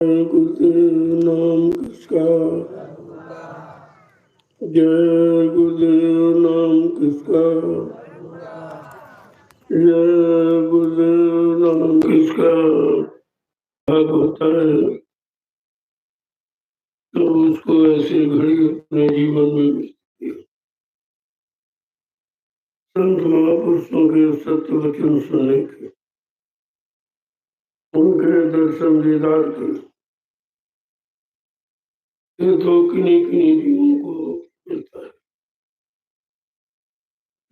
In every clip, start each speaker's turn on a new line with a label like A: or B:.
A: गुरुदेव नाम किसका, जय गुरुदेव नाम किसका, जय गुरुदेव नाम किसका। भाग होता है तो उसको ऐसी घड़ी अपने जीवन में मिलती है। संत महापुरुषों के सत्य वचन सुनने के, उनके दर्शन दीदार के, ये तो किन्हीं किन्हीं जीवों को मिलता है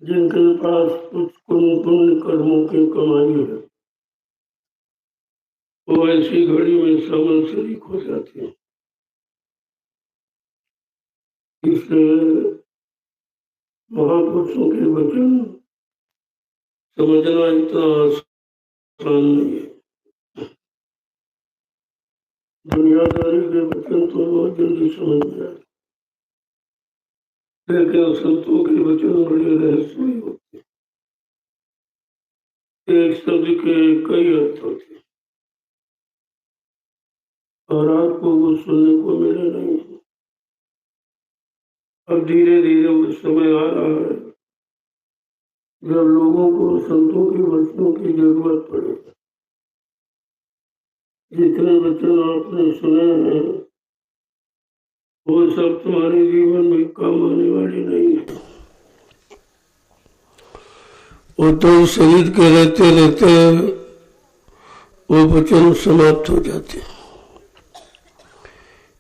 A: जिनके पास कुछ पुण्य कर्मों की कमाई है। वो ऐसी घड़ी में समझ शरीक हो जाते हैं। इसलिए महापुरुषों के वचन समझना इतना आसान नहीं है। दुनियादारी के वचन तो बहुत जल्दी समझ में आते, लेकिन संतों के वचन बड़े रहस्यमय होते हैं। एक शब्द के कई अर्थ होते हैं और आपको वो सुनने को मिले नहीं। अब धीरे धीरे वो समय आ रहा है जब लोगों को संतों के वचनों की जरूरत पड़ेगी। जितने वचन आपने सुने हैं वो सब तुम्हारे जीवन में काम आने वाले नहीं है। वो तो शरीर के रहते रहते वो वचन समाप्त हो जाते हैं।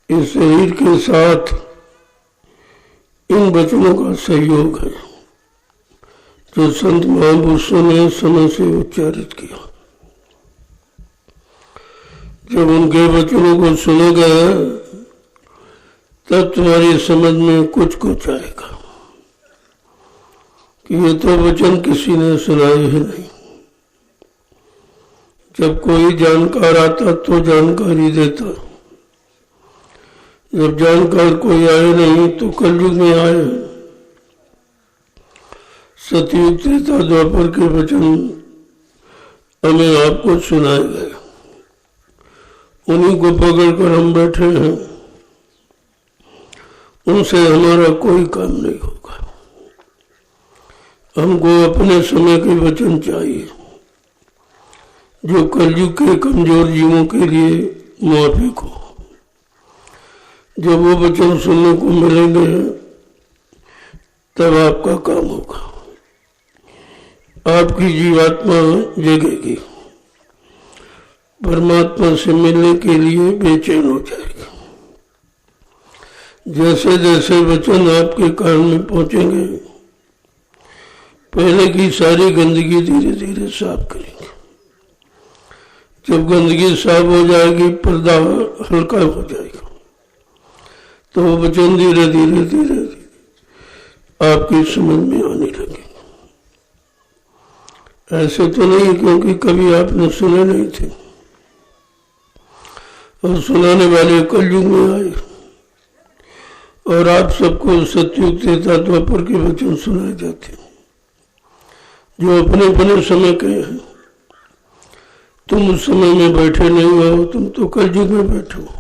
A: इस शरीर के साथ इन वचनों का सहयोग है जो संत महापुरुषों ने समय से उच्चारित किया। जब उनके वचनों को सुनोगे तब तुम्हारी समझ में कुछ कुछ आएगा कि ये तो वचन किसी ने सुनाए ही नहीं। जब कोई जानकार आता तो जानकारी देता, जब जानकार कोई आए नहीं तो कलयुग में आए। सतयुग त्रेता द्वापर के वचन हमें आपको सुनाए गए, उन्हीं को पकड़कर हम बैठे हैं। उनसे हमारा कोई काम नहीं होगा। हमको अपने समय के वचन चाहिए जो कलयुग के कमजोर जीवों के लिए मुआफिक हो। जब वो वचन सुनने को मिलेंगे तब आपका काम होगा। आपकी जीवात्मा जगेगी, परमात्मा से मिलने के लिए बेचैन हो जाएगी। जैसे जैसे वचन आपके कान में पहुंचेंगे पहले की सारी गंदगी धीरे धीरे साफ करेंगे। जब गंदगी साफ हो जाएगी, पर्दा हल्का हो जाएगा, तो वो वचन धीरे धीरे धीरे धीरे आपकी समझ में आने लगे। ऐसे तो नहीं क्योंकि कभी आपने सुने नहीं थे और सुनाने वाले कलयुग में आए और आप सबको सतयुग त्रेता द्वापर के वचन सुनाए जाते हैं जो अपने अपने समय के हैं। तुम उस समय में बैठे नहीं हो, तुम तो कलयुग में बैठे हो,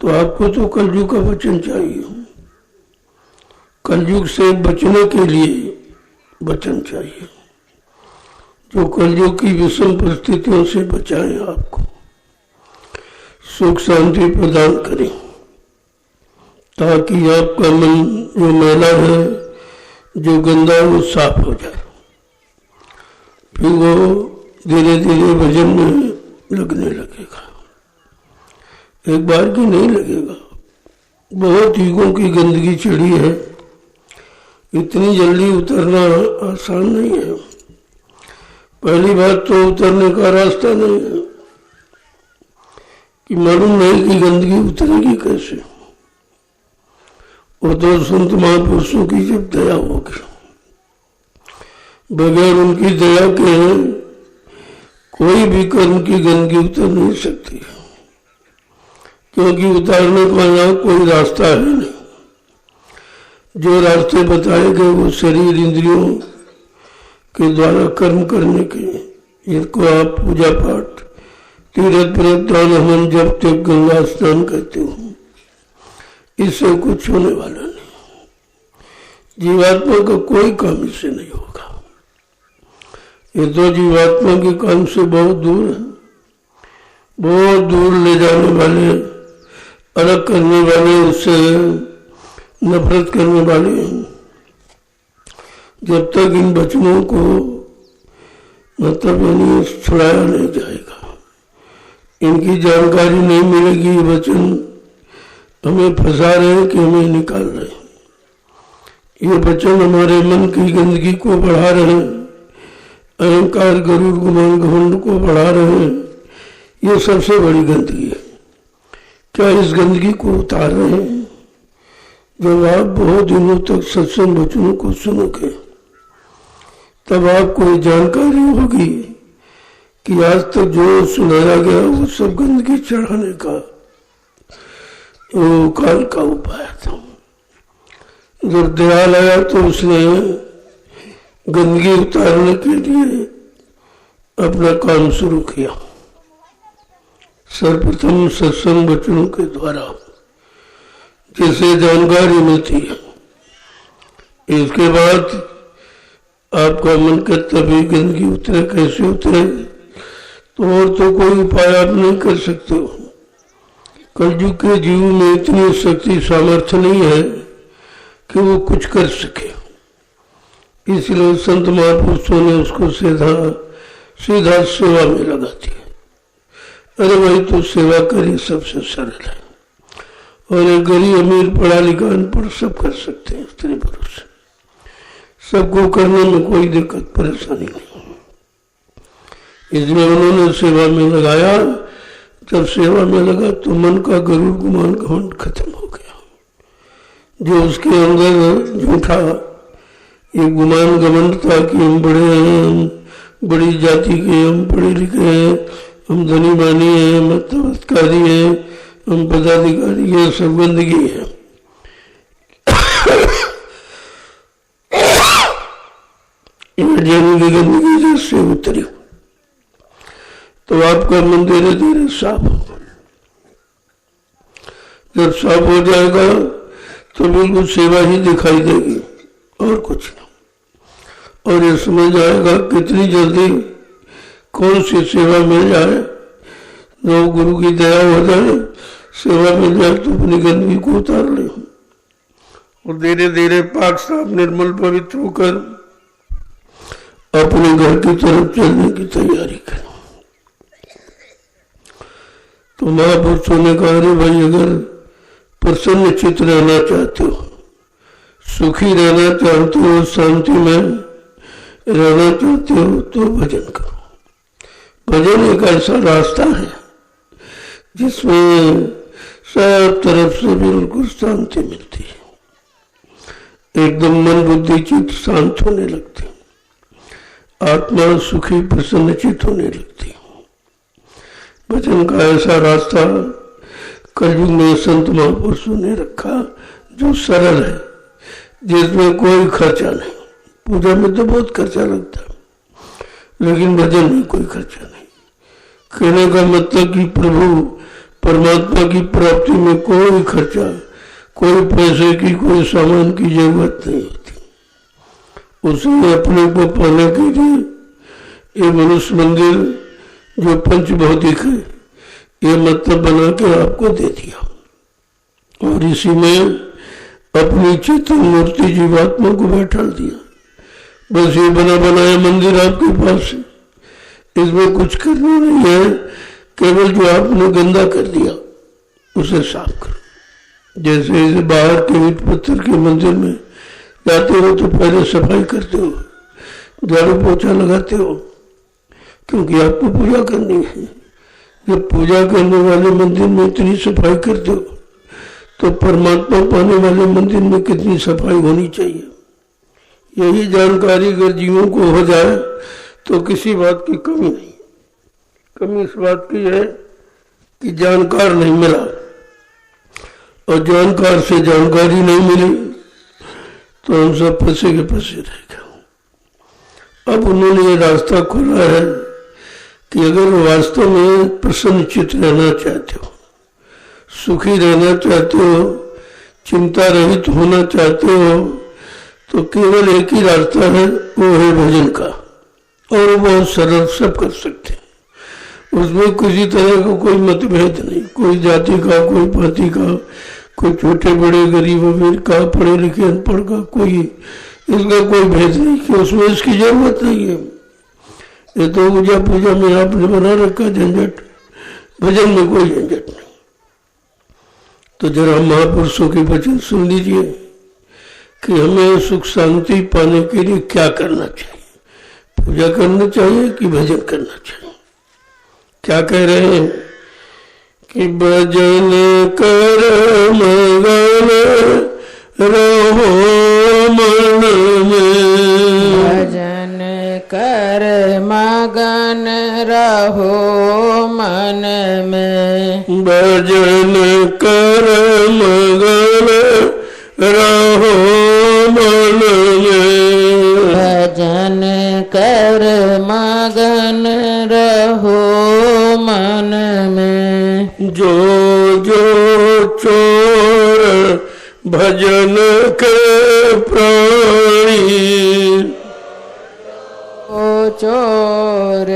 A: तो आपको तो कलयुग का वचन चाहिए। कलयुग से बचने के लिए वचन चाहिए जो कलयुग की विषम परिस्थितियों से बचाए, आपको सुख शांति प्रदान करें, ताकि आपका मन जो मैला है, जो गंदा है, वो साफ हो जाए। फिर वो धीरे धीरे भजन में लगने लगेगा। एक बार की नहीं लगेगा। बहुत युगों की गंदगी चढ़ी है, इतनी जल्दी उतरना आसान नहीं है। पहली बात तो उतरने का रास्ता नहीं है कि मालूम नहीं कि गंदगी उतरेगी कैसे। वो तो संत महापुरुषों की जब दया होगी, बगैर उनकी दया के कोई भी कर्म की गंदगी उतर नहीं सकती, क्योंकि उतारने का यहाँ कोई रास्ता है नहीं। जो रास्ते बताए गए वो शरीर इंद्रियों के द्वारा कर्म करने के, जिनको आप पूजा पाठ तीर्थ व्रत दान हवन जब तक गंगा स्नान करते हो, इससे कुछ होने वाला नहीं। जीवात्मा का कोई काम इससे नहीं होगा। ये तो जीवात्मा के काम से बहुत दूर है, बहुत दूर ले जाने वाले, अलग करने वाले, उससे नफरत करने वाले हैं। जब तक इन वचनों को मतलब यानी छुड़ाया नहीं जाएगा, इनकी जानकारी नहीं मिलेगी, ये वचन हमें फंसा रहे हैं कि हमें निकाल रहे हैं। ये वचन हमारे मन की गंदगी को बढ़ा रहे हैं, अहंकार गरुड़ गुमान घमंड को बढ़ा रहे हैं। ये सबसे बड़ी गंदगी है। क्या इस गंदगी को उतार रहे हैं? जब आप बहुत दिनों तक सत्संग वचनों को सुनोगे तब आपको ये जानकारी होगी कि आज तक जो सुनाया गया वो सब गंदगी चढ़ाने का वो काल का उपाय था। जब दयाल आया तो उसने गंदगी उतारने के लिए अपना काम शुरू किया। सर्वप्रथम सत्संग वचनों के द्वारा जिसे जानकारी मिलती है, इसके बाद आपका मन करता भी गंदगी उतरे, कैसे उतरे, तो और तो कोई उपाय आप नहीं कर सकते हो। कलयुग के जीव में इतनी शक्ति सामर्थ्य नहीं है कि वो कुछ कर सके, इसलिए संत महापुरुषों ने उसको सीधा सेवा में लगा दिया। अरे भाई तो सेवा करिए, सबसे सरल है। और एक गरीब अमीर पढ़ा लिखा अनपढ़ सब कर सकते हैं, स्त्री पुरुष सबको करने में कोई दिक्कत परेशानी नहीं। इसलिए उन्होंने सेवा में लगाया। जब सेवा में लगा तो मन का गरुड़ गुमान घमंड खत्म हो गया। जो उसके अंदर झूठा ये गुमान घमंड था कि हम बड़े हैं, हम बड़ी जाति के, हम पढ़े लिखे हैं, हम धनी मानी हैं, हम तबत्कारी हैं, हम पदाधिकारी, ये सब गंदगी है। जन की गंदगी जैसे उतरी तो आपका मन धीरे धीरे साफ होगा। जब साफ हो जाएगा तो बिल्कुल सेवा ही दिखाई देगी और कुछ नहीं। और ये समझ आएगा कितनी जल्दी कौन सी सेवा मिल जाए, जो गुरु की दया हो जाए, सेवा मिल जाए तो अपनी गंदगी को उतार ले और धीरे धीरे पाक साफ निर्मल पवित्र होकर अपने घर की तरफ चलने की तैयारी करें। तो महापुरुषों ने कहा, अरे भाई अगर प्रसन्न चित्त रहना चाहते हो, सुखी रहना चाहते हो, शांति में रहना चाहते हो तो भजन करो। भजन एक ऐसा रास्ता है जिसमें सब तरफ से बिल्कुल शांति मिलती है। एकदम मन बुद्धि चित्त शांत होने लगती, आत्मा सुखी प्रसन्न चित्त होने लगती। भजन का ऐसा रास्ता कलयुग में संत महापुरुषों ने रखा जो सरल है, जिसमें कोई खर्चा नहीं। पूजा में तो बहुत खर्चा लगता है, लेकिन भजन में कोई खर्चा नहीं। कहने का मतलब कि प्रभु परमात्मा की प्राप्ति में कोई खर्चा, कोई पैसे की, कोई सामान की जरूरत नहीं होती। उसे अपने को पाने के लिए ये मनुष्य मंदिर जो पंच भौतिक है, ये मतलब बना के आपको दे दिया और इसी में अपनी चेतन मूर्ति जीवात्मा को बैठा दिया। बस ये बना बनाया मंदिर आपके पास है, इसमें कुछ करना नहीं है, केवल जो आपने गंदा कर दिया उसे साफ करो। जैसे बाहर के ईंट पत्थर के मंदिर में जाते हो तो पहले सफाई करते हो, झाड़ू पोछा लगाते हो, क्योंकि आपको पूजा करनी है। जब पूजा करने वाले मंदिर में इतनी सफाई करते हो तो परमात्मा पाने वाले मंदिर में कितनी सफाई होनी चाहिए। यही जानकारी अगर जीवों को हो जाए तो किसी बात की कमी नहीं। कमी इस बात की है कि जानकार नहीं मिला, और जानकार से जानकारी नहीं मिली तो हम सब फंसे के फंसे रह गए। अब उन्होंने ये रास्ता खोला है कि अगर वास्तव में प्रसन्न चित्त रहना चाहते हो, सुखी रहना चाहते हो, चिंता रहित होना चाहते हो, तो केवल एक ही रास्ता है, वो है भजन का। और वो बहुत सरल, सब कर सकते हैं। उसमें किसी तरह का कोई मतभेद नहीं, कोई जाति का, कोई पाति का, कोई छोटे बड़े गरीब अमीर का, पढ़े लिखे अनपढ़ का, कोई इसका कोई भेद नहीं कि उसमें इसकी जरूरत नहीं है। ये तो पूजा पूजा में आपने बना रखा झंझट, भजन में कोई झंझट नहीं। तो जरा महापुरुषों के वचन सुन लीजिए कि हमें सुख शांति पाने के लिए क्या करना चाहिए। पूजा करना चाहिए कि भजन करना चाहिए? क्या कह रहे हैं कि भजन कर मगन रहो मन में,
B: भजन कर मगन रहो मन में,
A: भजन कर मगन रहो मन में,
B: भजन कर मगन रहो मन में।
A: जो जो चोर भजन के प्राणी,
B: ओ चोर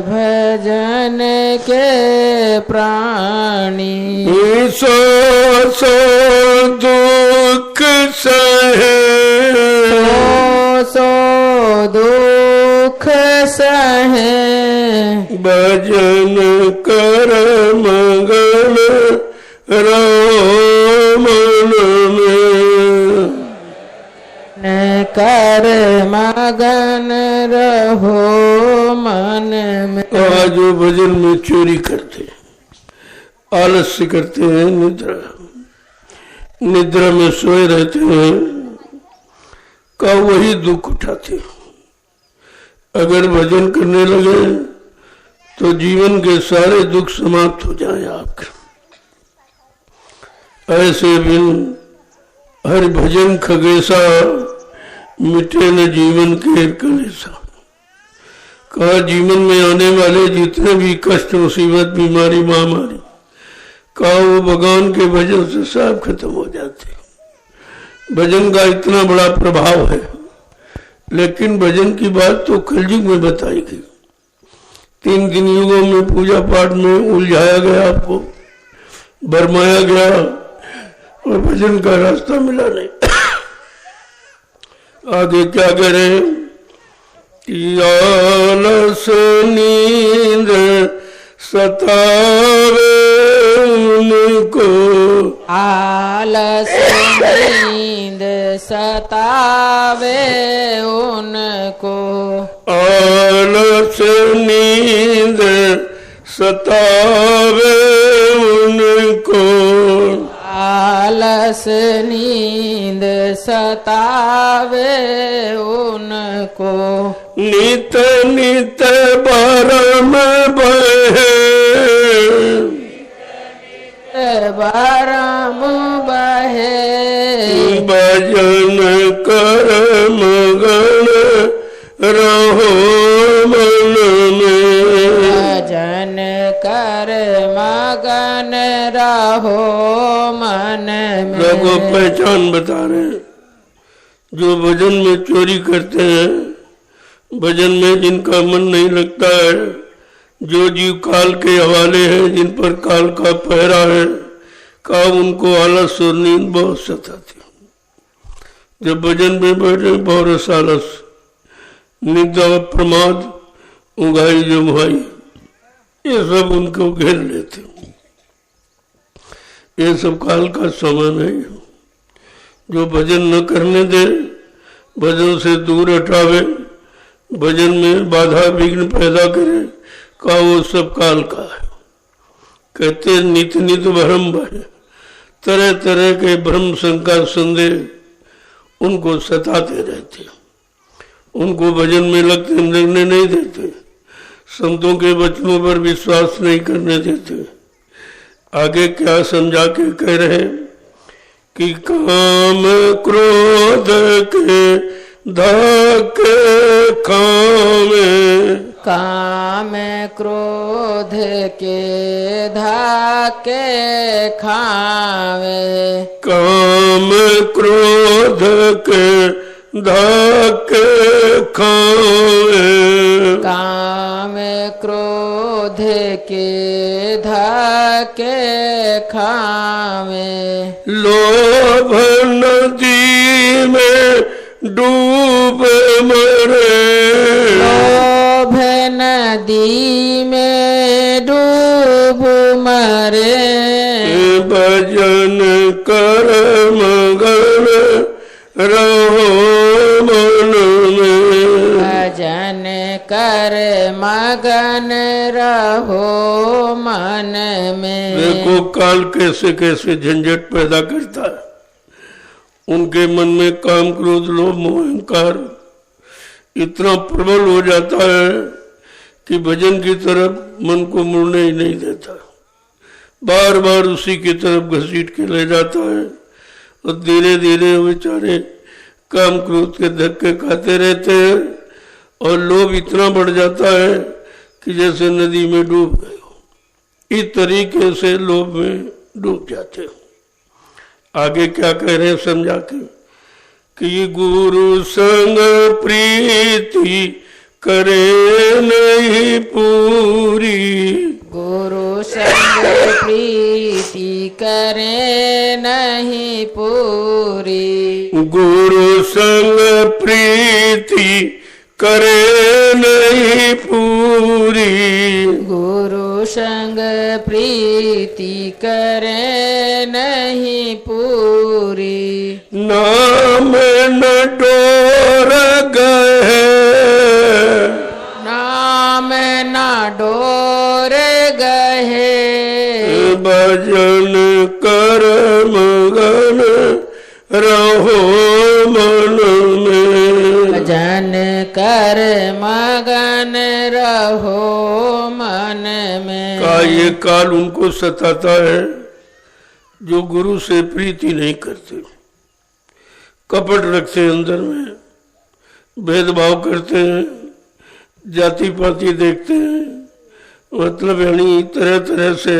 B: भजन के प्राणी,
A: सो सो दुख सहे,
B: सो दुख सहे,
A: भजन कर मगन रहो मन में,
B: कर मगन रहो मन में।
A: आज वो भजन में चोरी करते हैं, आलस्य करते हैं, निद्रा में सोए रहते हैं, का वही दुख उठाते हैं। अगर भजन करने लगे तो जीवन के सारे दुख समाप्त हो जाए आपके। ऐसे बिन हर भजन खगेसा, मिटे न जीवन के कलेसा। कहा जीवन में आने वाले जितने भी कष्ट, मुसीबत, बीमारी, महामारी, कहा वो भगवान के भजन से सब खत्म हो जाते हैं। भजन का इतना बड़ा प्रभाव है। लेकिन भजन की बात तो कलयुग में बताई गई। 3 दिन युगों में पूजा पाठ में उलझाया गया, आपको बरमाया गया और भजन का रास्ता मिला नहीं। आगे क्या कह रहे हैं कि आलस नींद सतावे उनको,
B: आलस नींद सतावे उनको,
A: आलस नींद सतावे उनको,
B: आलस नींद सतावे उनको,
A: नित नित बारम बहे,
B: बारम बहे,
A: भजन कर मगन रहो मन में,
B: भजन कर मगन रहो मन में।
A: देखो पहचान बता रहे हैं। जो भजन में चोरी करते हैं, भजन में जिनका मन नहीं लगता है, जो जीव काल के हवाले हैं, जिन पर काल का पहरा है, का उनको आलस और नींद बहुत सताती। जब भजन में बैठे बहुत आलस, निद्रा, प्रमाद, उंघाई जमुहाई, ये सब उनको घेर लेते। ये सब काल का सामान है। जो भजन न करने दे, भजन से दूर हटावे, भजन में बाधा विघ्न पैदा करे, का वो सब काल का है। कहते नित नित भ्रम बहे, तरह तरह के भ्रम, शंका, संदेह उनको सताते रहते। उनको भजन में लगने नहीं देते, संतों के वचनों पर विश्वास नहीं करने देते। आगे क्या समझा के कह रहे कि काम क्रोध के धाके खामे,
B: काम क्रोध के धाके खावे,
A: काम क्रोध के धाके खावे,
B: काम क्रोध के धाके खावे,
A: लोभ नदी में डूब मरे,
B: लोभ नदी में डूब मरे,
A: भजन कर मगन रहो मन में,
B: भजन कर मगन रहो मन में।
A: देखो काल कैसे कैसे झंझट पैदा करता है। उनके मन में काम क्रोध लोभ मोह अहंकार इतना प्रबल हो जाता है कि भजन की तरफ मन को मुड़ने ही नहीं देता, बार बार उसी की तरफ घसीट के ले जाता है और धीरे धीरे बेचारे काम क्रोध के धक्के खाते रहते हैं और लोभ इतना बढ़ जाता है कि जैसे नदी में डूब गए हो। इस तरीके से लोभ में डूब जाते हैं। आगे क्या कह रहे हैं समझा के कि गुरु संग प्रीति करे नहीं पूरी,
B: गुरु संग प्रीति करे नहीं पूरी,
A: गुरु संग प्रीति करे नहीं पूरी,
B: गुरु संग प्रीति करे नहीं पूरी,
A: नाम न डोर गए,
B: नाम न डोर गहे,
A: भजन कर मगन रहो मन में,
B: भजन कर मगन रहो मन में।
A: का ये काल उनको सताता है जो गुरु से प्रीति नहीं करते, कपट रखते हैं अंदर में, भेदभाव करते हैं, जाति पाति देखते हैं, मतलब यानी तरह तरह से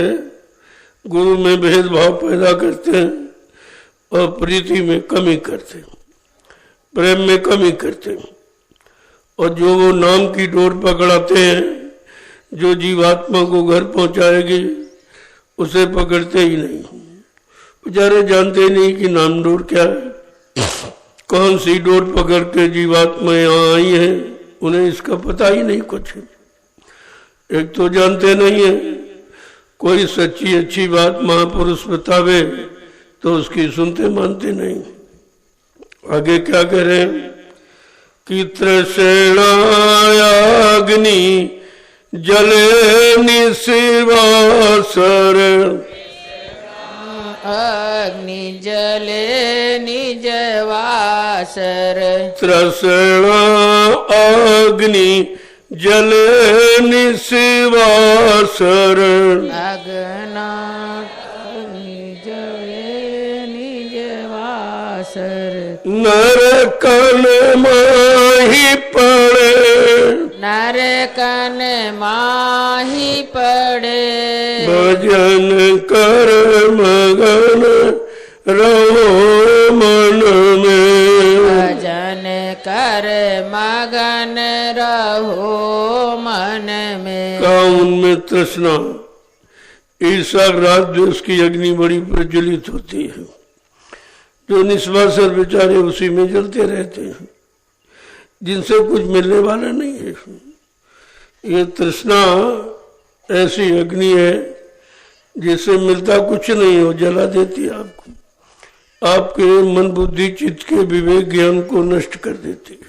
A: गुरु में भेदभाव पैदा करते हैं और प्रीति में कमी करते हैं, प्रेम में कमी करते हैं। और जो वो नाम की डोर पकड़ाते हैं जो जीवात्मा को घर पहुंचाएगी उसे पकड़ते ही नहीं। बेचारे जानते नहीं कि नाम डोर क्या है, कौन सी डोर पकड़ के जीवात्मा यहाँ आई है, उन्हें इसका पता ही नहीं कुछ। एक तो जानते नहीं है, कोई सच्ची अच्छी बात महापुरुष बतावे तो उसकी सुनते मानते नहीं। आगे क्या कह रहे हैं कि तृष्णायाग्नि जले निशिवासर,
B: अग्नि जले निजवासर,
A: तृष्णा अग्नि जले निशिवासर,
B: अग्ना अग्नि जले निजवासर,
A: नरकन माही पड़े,
B: नरकन माही पड़े,
A: भजन कर मगन रहो मन में,
B: भजन कर मगन रहो मन में।
A: का उनमें तृष्णा ईर्षा राग द्वेष की अग्नि बड़ी प्रज्वलित होती है, जो निस्वासर बेचारे उसी में जलते रहते हैं, जिनसे कुछ मिलने वाला नहीं है। ये तृष्णा ऐसी अग्नि है जिससे मिलता कुछ नहीं हो, जला देती है आपको, आपके मन बुद्धि चित्त के विवेक ज्ञान को नष्ट कर देती है,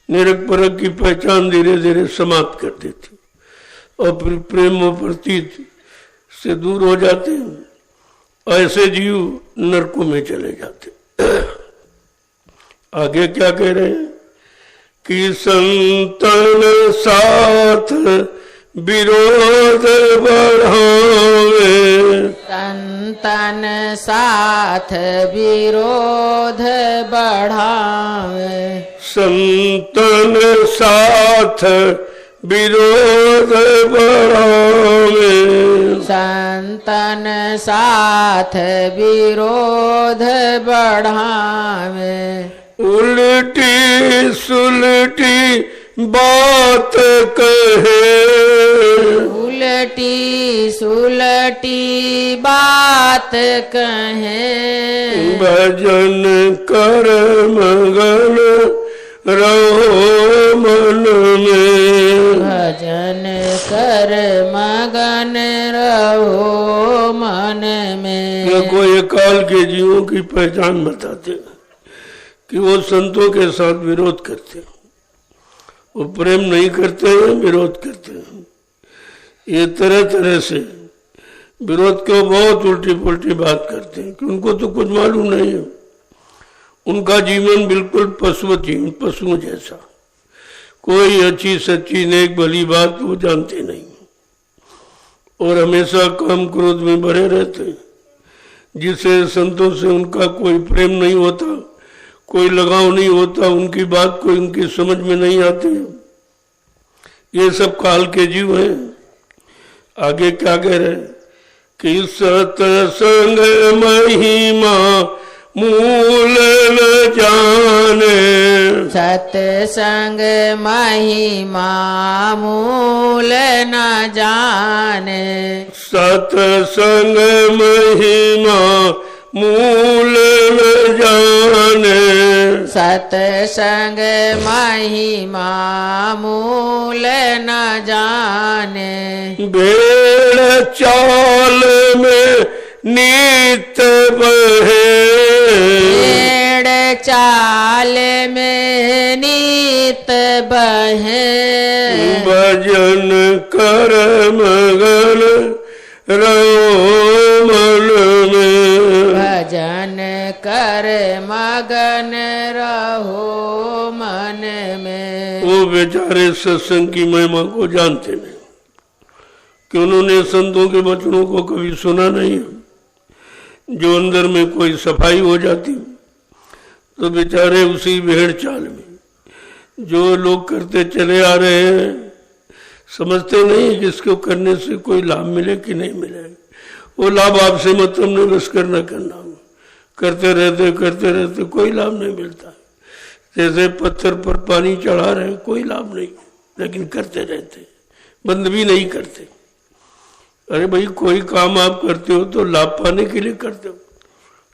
A: निरक परक की पहचान धीरे धीरे समाप्त कर देती और फिर प्रेम और प्रतीत से दूर हो जाते हैं। ऐसे जीव नरकों में चले जाते। आगे क्या कह रहे हैं कि संतन साथ विरोध बढ़ावे,
B: संतन साथ विरोध बढ़ावे,
A: संतन साथ विरोध बढ़ावे।
B: संतन साथ विरोध बढ़ावे।
A: उल्टी सुलटी बात कहे।
B: उलटी सुलटी बात कहे।
A: भजन कर मगन रहो मन में।
B: भजन कर मगन रहो मन में।
A: कोई काल के जीवों की पहचान बताते हैं कि वो संतों के साथ विरोध करते हैं, वो प्रेम नहीं करते हैं, विरोध करते हैं। ये तरह तरह से विरोध को बहुत उल्टी पुल्टी बात करते हैं कि उनको तो कुछ मालूम नहीं है। उनका जीवन बिल्कुल पशुओं जैसा, कोई अच्छी सच्ची नेक भली बात वो जानते नहीं और हमेशा काम क्रोध में भरे रहते हैं, जिससे संतों से उनका कोई प्रेम नहीं होता, कोई लगाव नहीं होता, उनकी बात कोई उनकी समझ में नहीं आती। ये सब काल के जीव हैं। आगे क्या कह रहे कि सत्संग महिमा मूल न जाने।
B: सत्संग महिमा मूल न जाने।
A: सत्संग महिमा मूल न जाने।
B: सत्संग महिमा मूल न जाने।
A: भेड़ चाल में नीत बहे।
B: भेड़ चाल में नीत बहे।
A: भजन कर मगन रहो मन में।
B: भजन कर मगन रहो मन में।
A: वो बेचारे सत्संग की महिमा को जानते नहीं कि उन्होंने संतों के वचनों को कभी सुना नहीं है। जो अंदर में कोई सफाई हो जाती तो बेचारे उसी भेड़ चाल में जो लोग करते चले आ रहे हैं, समझते नहीं कि इसको करने से कोई लाभ मिले कि नहीं मिले। वो लाभ आपसे मतलब नहीं, बस करना करते रहते कोई लाभ नहीं मिलता। जैसे पत्थर पर पानी चढ़ा रहे, कोई लाभ नहीं, लेकिन करते रहते, बंद भी नहीं करते। अरे भाई, कोई काम आप करते हो तो लाभ पाने के लिए करते हो,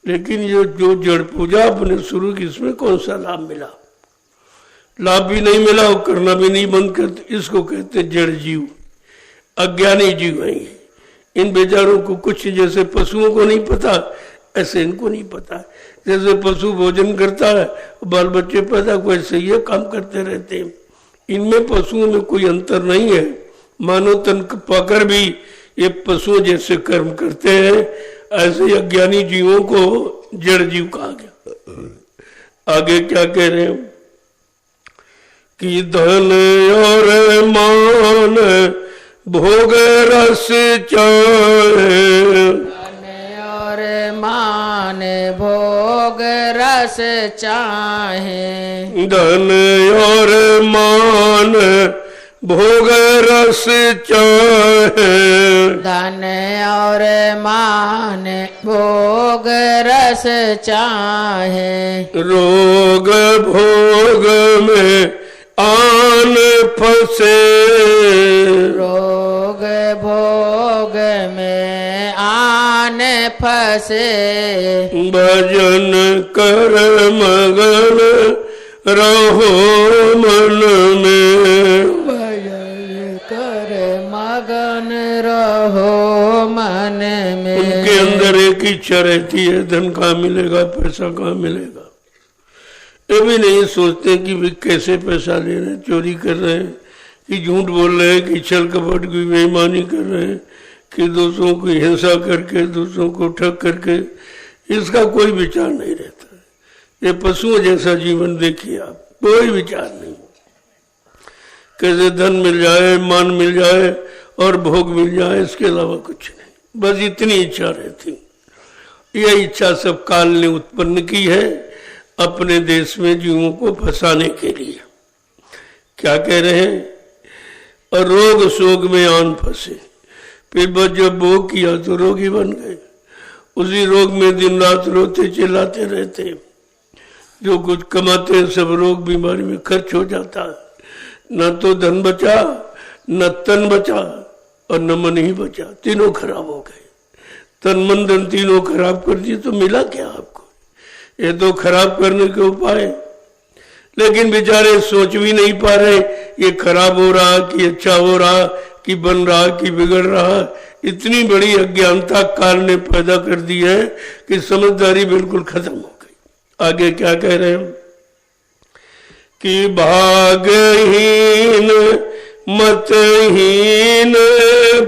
A: लेकिन ये जो जड़ पूजा आपने शुरू की, इसमें कौन सा लाभ मिला? लाभ भी नहीं मिला और करना भी नहीं बंद करते। इसको कहते जड़ जीव, अज्ञानी जीव हैं ये। इन बेचारों को कुछ, जैसे पशुओं को नहीं पता, ऐसे इनको नहीं पता। जैसे पशु भोजन करता है, बाल बच्चे पैदा, वैसे ये काम करते रहते हैं। इनमें पशुओं में कोई अंतर नहीं है। मानव तन पाकर भी ये पशुओं जैसे कर्म करते हैं, ऐसे अज्ञानी जीवों को जड़ जीव कहा गया। आगे क्या कह रहे हैं कि धन और मान भोग रस चाहे।
B: धन और मान भोग रस चाहे।
A: धन और मान भोग रस चाहे।
B: धन और मान भोग रस चाहे।
A: रोग भोग में आन फंसे।
B: रोग भोग में आन फंसे।
A: भजन कर मगन रहो मन में।
B: भजन कर मगन रहो मन में।
A: उनके अंदर एक इच्छा रहती है, धन कहाँ मिलेगा, पैसा कहाँ मिलेगा। ये भी नहीं सोचते कि वे कैसे पैसा ले रहे हैं, चोरी कर रहे हैं, कि झूठ बोल रहे हैं, कि छल कपट की बेईमानी कर रहे हैं, कि दूसरों की हिंसा करके, दूसरों को ठग करके। इसका कोई विचार नहीं रहता। ये पशुओं जैसा जीवन देखिए आप, कोई विचार नहीं। कैसे धन मिल जाए, मान मिल जाए और भोग मिल जाए, इसके अलावा कुछ नहीं। बस इतनी इच्छा रहती। यह इच्छा सब काल ने उत्पन्न की है अपने देश में जीवों को फंसाने के लिए। क्या कह रहे हैं और रोग शोक में आन फंसे। फिर बस जब भोग किया तो रोगी बन गए, उसी रोग में दिन रात रोते चिल्लाते रहते। जो कुछ कमाते हैं सब रोग बीमारी में खर्च हो जाता है। न तो धन बचा, न तन बचा, और न मन ही बचा। तीनों खराब हो गए। तन मन धन तीनों खराब कर दिए तो मिला क्या आपको? ये तो खराब करने के उपाय, लेकिन बेचारे सोच भी नहीं पा रहे ये खराब हो रहा कि अच्छा हो रहा कि बन रहा कि बिगड़ रहा। इतनी बड़ी अज्ञानता काल ने पैदा कर दी है कि समझदारी बिल्कुल खत्म हो गई। आगे क्या कह रहे हैं कि भागहीन मतहीन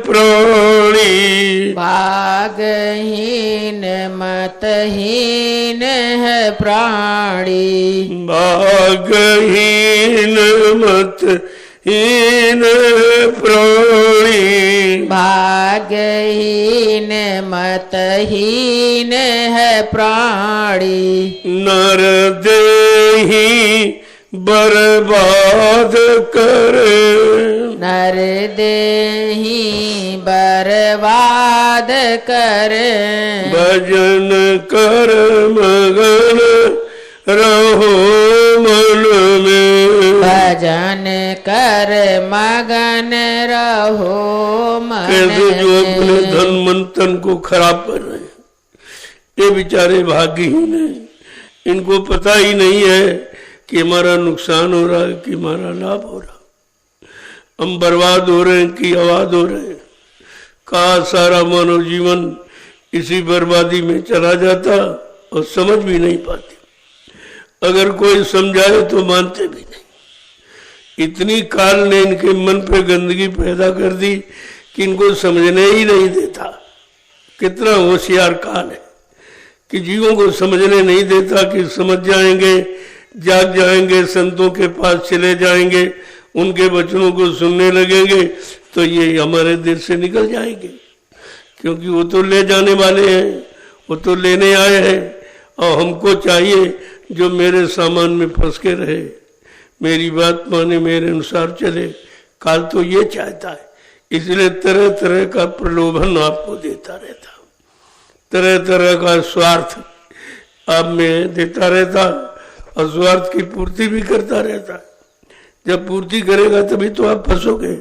A: प्राणी,
B: भागहीन मतहीन है प्राणी,
A: भागहीन मतहीन प्राणी,
B: भागहीन मतहीन है प्राणी,
A: नर देही बर्बाद करे,
B: नर देही बर्बाद करे,
A: भजन कर मगन रहो मन में,
B: भजन कर मगन रहो मन
A: कैसे जो अपने
B: में।
A: धन मन तन को खराब कर रहे हैं, ये बेचारे भाग्यहीन हैं। इनको पता ही नहीं है कि हमारा नुकसान हो रहा है कि हमारा लाभ हो रहा। हम बर्बाद हो रहे हैं कि आबाद हो रहे हैं। कहा सारा मानव जीवन इसी बर्बादी में चला जाता और समझ भी नहीं पाते। अगर कोई समझाए तो मानते भी नहीं। इतनी काल ने इनके मन पे गंदगी पैदा कर दी कि इनको समझने ही नहीं देता। कितना होशियार काल है कि जीवों को समझने नहीं देता कि समझ जाएंगे, जाग जाएंगे, संतों के पास चले जाएंगे, उनके वचनों को सुनने लगेंगे तो ये हमारे दिल से निकल जाएंगे। क्योंकि वो तो ले जाने वाले हैं, वो तो लेने आए हैं। और हमको चाहिए जो मेरे सामान में फंस के रहे, मेरी बात माने, मेरे अनुसार चले। काल तो ये चाहता है, इसलिए तरह तरह का प्रलोभन आपको देता रहता, तरह तरह का स्वार्थ आप में देता रहता और स्वार्थ की पूर्ति भी करता रहता है। जब पूर्ति करेगा तभी तो आप फंसोगे।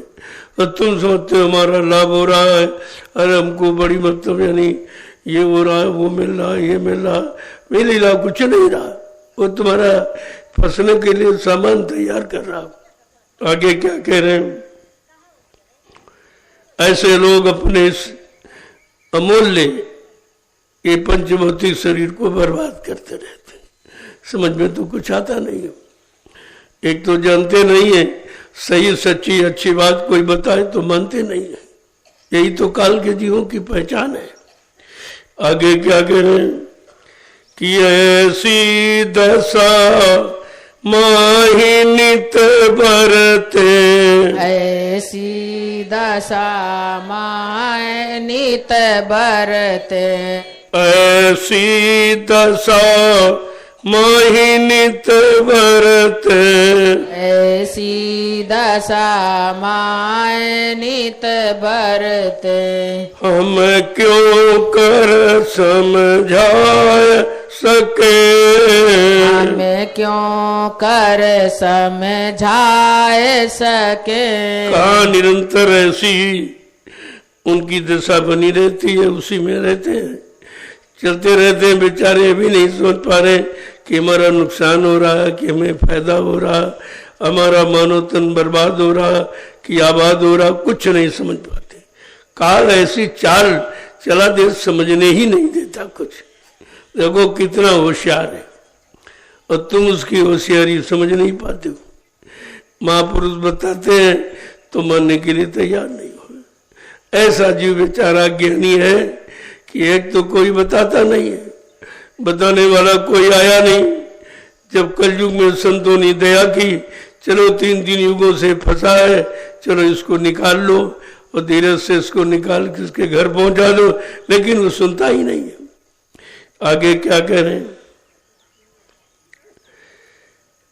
A: और तुम समझते हो हमारा लाभ हो रहा है, अरे हमको बड़ी मतलब यानी ये हो रहा है, वो मिल रहा है, ये मिल रहा, मिल ही रहा, कुछ नहीं रहा। वो तुम्हारा फंसने के लिए सामान तैयार कर रहा। आगे क्या कह रहे हैं, ऐसे लोग अपने इस अमूल्य ये पंचभौतिक शरीर को बर्बाद करते रहते। समझ में तो कुछ आता नहीं है। एक तो जानते नहीं है, सही सच्ची अच्छी बात कोई बताए तो मानते नहीं है। यही तो काल के जीवों की पहचान है। आगे क्या कह रहे हैं कि ऐसी दशा माहि नित बरते,
B: ऐसी दशा माहि नित बरते,
A: ऐसी दशा माहि नित बरते,
B: ऐसी दशा माहि नित बरते,
A: हम क्यों कर समझाए सके,
B: हम क्यों कर समझाए सके।
A: कहा निरंतर ऐसी उनकी दशा बनी रहती है, उसी में रहते हैं, चलते रहते हैं। बेचारे भी नहीं सोच पा रहे कि हमारा नुकसान हो रहा है कि हमें फायदा हो रहा, हमारा मानव तन बर्बाद हो रहा कि आबाद हो रहा, कुछ नहीं समझ पाते। काल ऐसी चाल चला दे, समझने ही नहीं देता कुछ। देखो कितना होशियार है और तुम उसकी होशियारी समझ नहीं पाते हो। महापुरुष बताते हैं तो मानने के लिए तैयार नहीं हो। ऐसा जीव बेचारा ज्ञानी है कि एक तो कोई बताता नहीं है, बताने वाला कोई आया नहीं। जब कलयुग में संतों ने दया की, चलो 3 युगों से फंसा है, चलो इसको निकाल लो और धीरे से इसको निकाल के इसके घर पहुंचा दो, लेकिन वो सुनता ही नहीं है। आगे क्या कह रहे हैं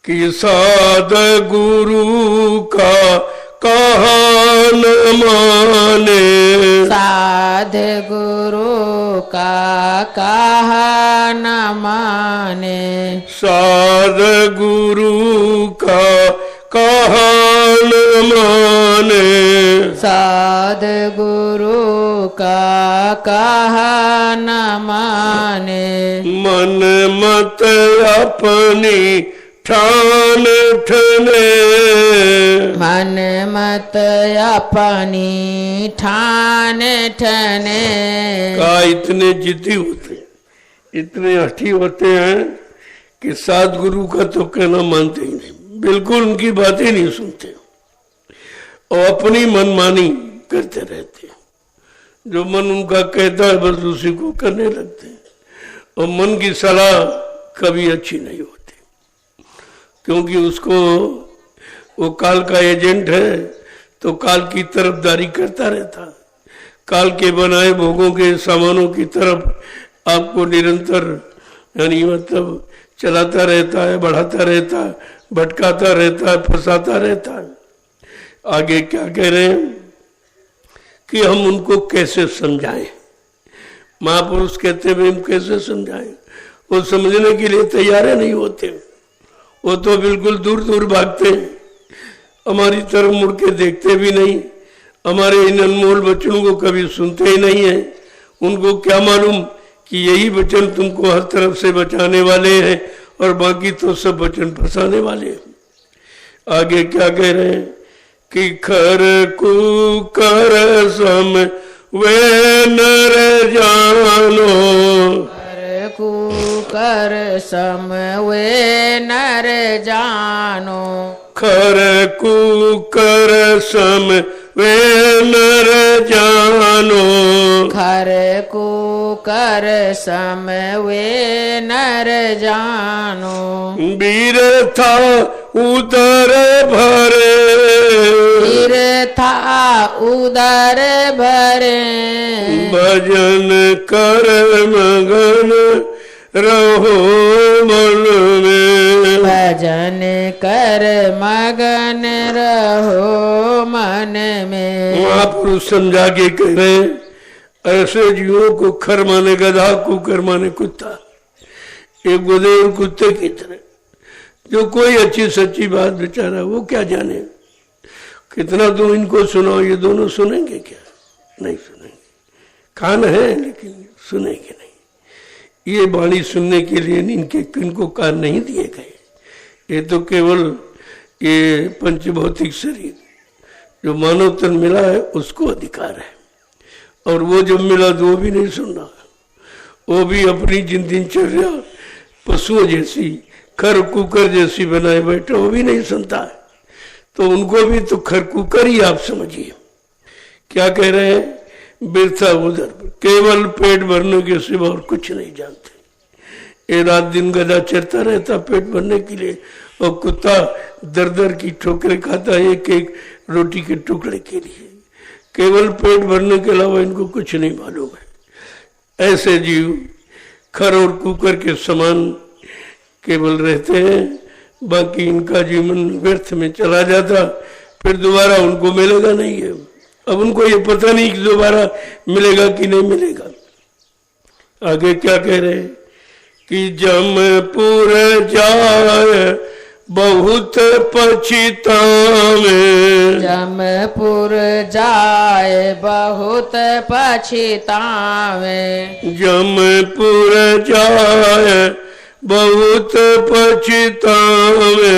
A: कि साध गुरु का कहा न माने,
B: साध गुरु का कहा न माने,
A: साध गुरु का कहा न माने,
B: साध गुरु का कहा न माने,
A: मन मत अपनी ठान ठने,
B: मन मत अपनी ठान ठने।
A: का इतने जिद्दी होते हैं, इतने हठी होते हैं कि सदगुरु का तो कहना मानते ही नहीं, बिल्कुल उनकी बातें नहीं सुनते और अपनी मनमानी करते रहते हैं। जो मन उनका कहता है बस उसी को करने लगते हैं और मन की सलाह कभी अच्छी नहीं होती, क्योंकि उसको वो काल का एजेंट है तो काल की तरफदारी करता रहता है, काल के बनाए भोगों के सामानों की तरफ आपको निरंतर यानी मतलब चलाता रहता है, बढ़ाता रहता है, भटकाता रहता है, फंसाता रहता है। आगे क्या कह रहे हैं कि हम उनको कैसे समझाएं। महापुरुष कहते हैं हम कैसे समझाएं, वो समझने के लिए तैयार नहीं होते, वो तो बिल्कुल दूर दूर भागते हैं, हमारी तरफ मुड़ के देखते भी नहीं, हमारे इन अनमोल वचनों को कभी सुनते ही नहीं है। उनको क्या मालूम कि यही वचन तुमको हर तरफ से बचाने वाले हैं और बाकी तो सब वचन फंसाने वाले हैं। आगे क्या कह रहे हैं कि खर कुकर सम वे नर जानो,
B: कर कुकर सम वे नर जानो,
A: खर कुकर सम वे नर जानो,
B: खर कुकर सम वे नर जानो,
A: वीर था उदर भरे,
B: वीर था उदर भरे,
A: भजन कर मगन रहो मन में,
B: भजन कर मगन रहो मन में।
A: महापुरुष समझा के कह रहे हैं ऐसे जीवों को खर माने गधा, कुकर माने कुत्ता, एक गधे और कुत्ते की तरह, जो कोई अच्छी सच्ची बात बेचारा वो क्या जाने, कितना तुम इनको सुनाओ ये दोनों सुनेंगे क्या, नहीं सुनेंगे, कान है लेकिन सुनेंगे नहीं। ये वाणी सुनने के लिए इनको कान नहीं दिए गए, ये तो केवल ये पंचभौतिक शरीर जो मानव तन मिला है उसको अधिकार है, और वो जब मिला तो वो भी नहीं सुन रहा, वो भी अपनी दिनचर्या पशुओं जैसी खर कुकर जैसी बनाए बैठे, वो भी नहीं सुनता है, तो उनको भी तो खर कुकर ही आप समझिए। क्या कह रहे हैं, बिरथा उधर केवल पेट भरने के सिवा और कुछ नहीं जानते। ये रात दिन गधा चरता रहता पेट भरने के लिए, और कुत्ता दर दर की ठोकरें खाता है एक एक रोटी के टुकड़े के लिए, केवल पेट भरने के अलावा इनको कुछ नहीं मालूम है। ऐसे जीव खर और कुकर के समान केवल रहते हैं, बाकी इनका जीवन व्यर्थ में चला जाता, फिर दोबारा उनको मिलेगा नहीं है। अब उनको ये पता नहीं कि दोबारा मिलेगा कि नहीं मिलेगा। आगे क्या कह रहे हैं कि जमपुर जाए बहुत पछितावे,
B: जमपुर जाए बहुत पछितावे,
A: जमपुर जाए बहुत पछितावे,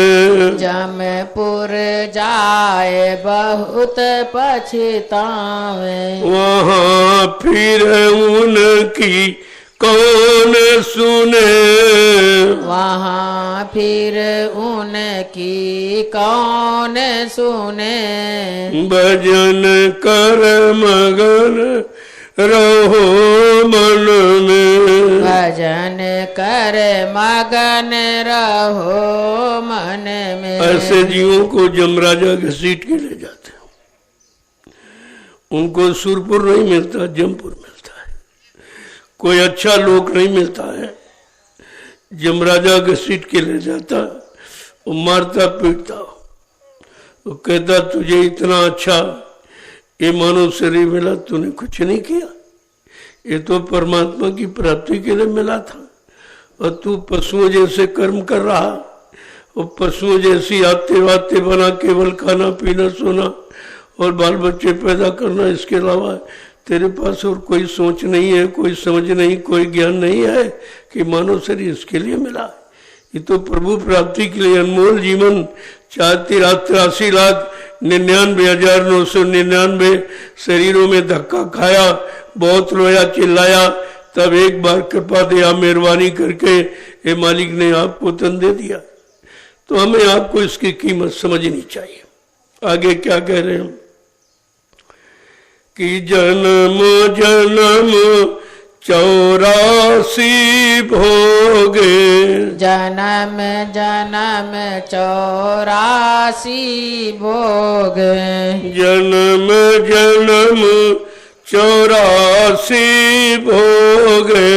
B: जमपुर जाए बहुत पछितावे,
A: वहाँ फिर उनकी कौन सुने,
B: वहाँ फिर उनकी कौन सुने,
A: भजन कर मगन रहो मन में,
B: भजन कर मगन रहो मन में।
A: ऐसे जीवों को जमराजा घसीट के ले जाते हैं, उनको सुरपुर नहीं मिलता, जमपुर मिलता है, कोई अच्छा लोक नहीं मिलता है। जमराजा घसीट के ले जाता और मारता पीटता, वो कहता तुझे इतना अच्छा ये मानव शरीर मिला, तूने कुछ नहीं किया, ये तो परमात्मा की प्राप्ति के लिए मिला था, और तू पशुओं जैसे कर्म कर रहा, और पशुओं जैसी आते वाते बना केवल खाना पीना सोना और बाल बच्चे पैदा करना, इसके अलावा तेरे पास और कोई सोच नहीं है, कोई समझ नहीं, कोई ज्ञान नहीं है कि मानव शरीर इसके लिए मिला है। ये तो प्रभु प्राप्ति के लिए अनमोल जीवन 4,83,99,999 शरीरों में धक्का खाया, बहुत रोया चिल्लाया, तब एक बार कृपा दया मेहरबानी करके ये मालिक ने आपको तन दे दिया। तो हमें आपको इसकी कीमत समझनी चाहिए। आगे क्या कह रहे हैं कि जन्म जन्म 84 भोगे,
B: जन्म जन्म 84 भोग,
A: जन्म जन्म 84 भोगे,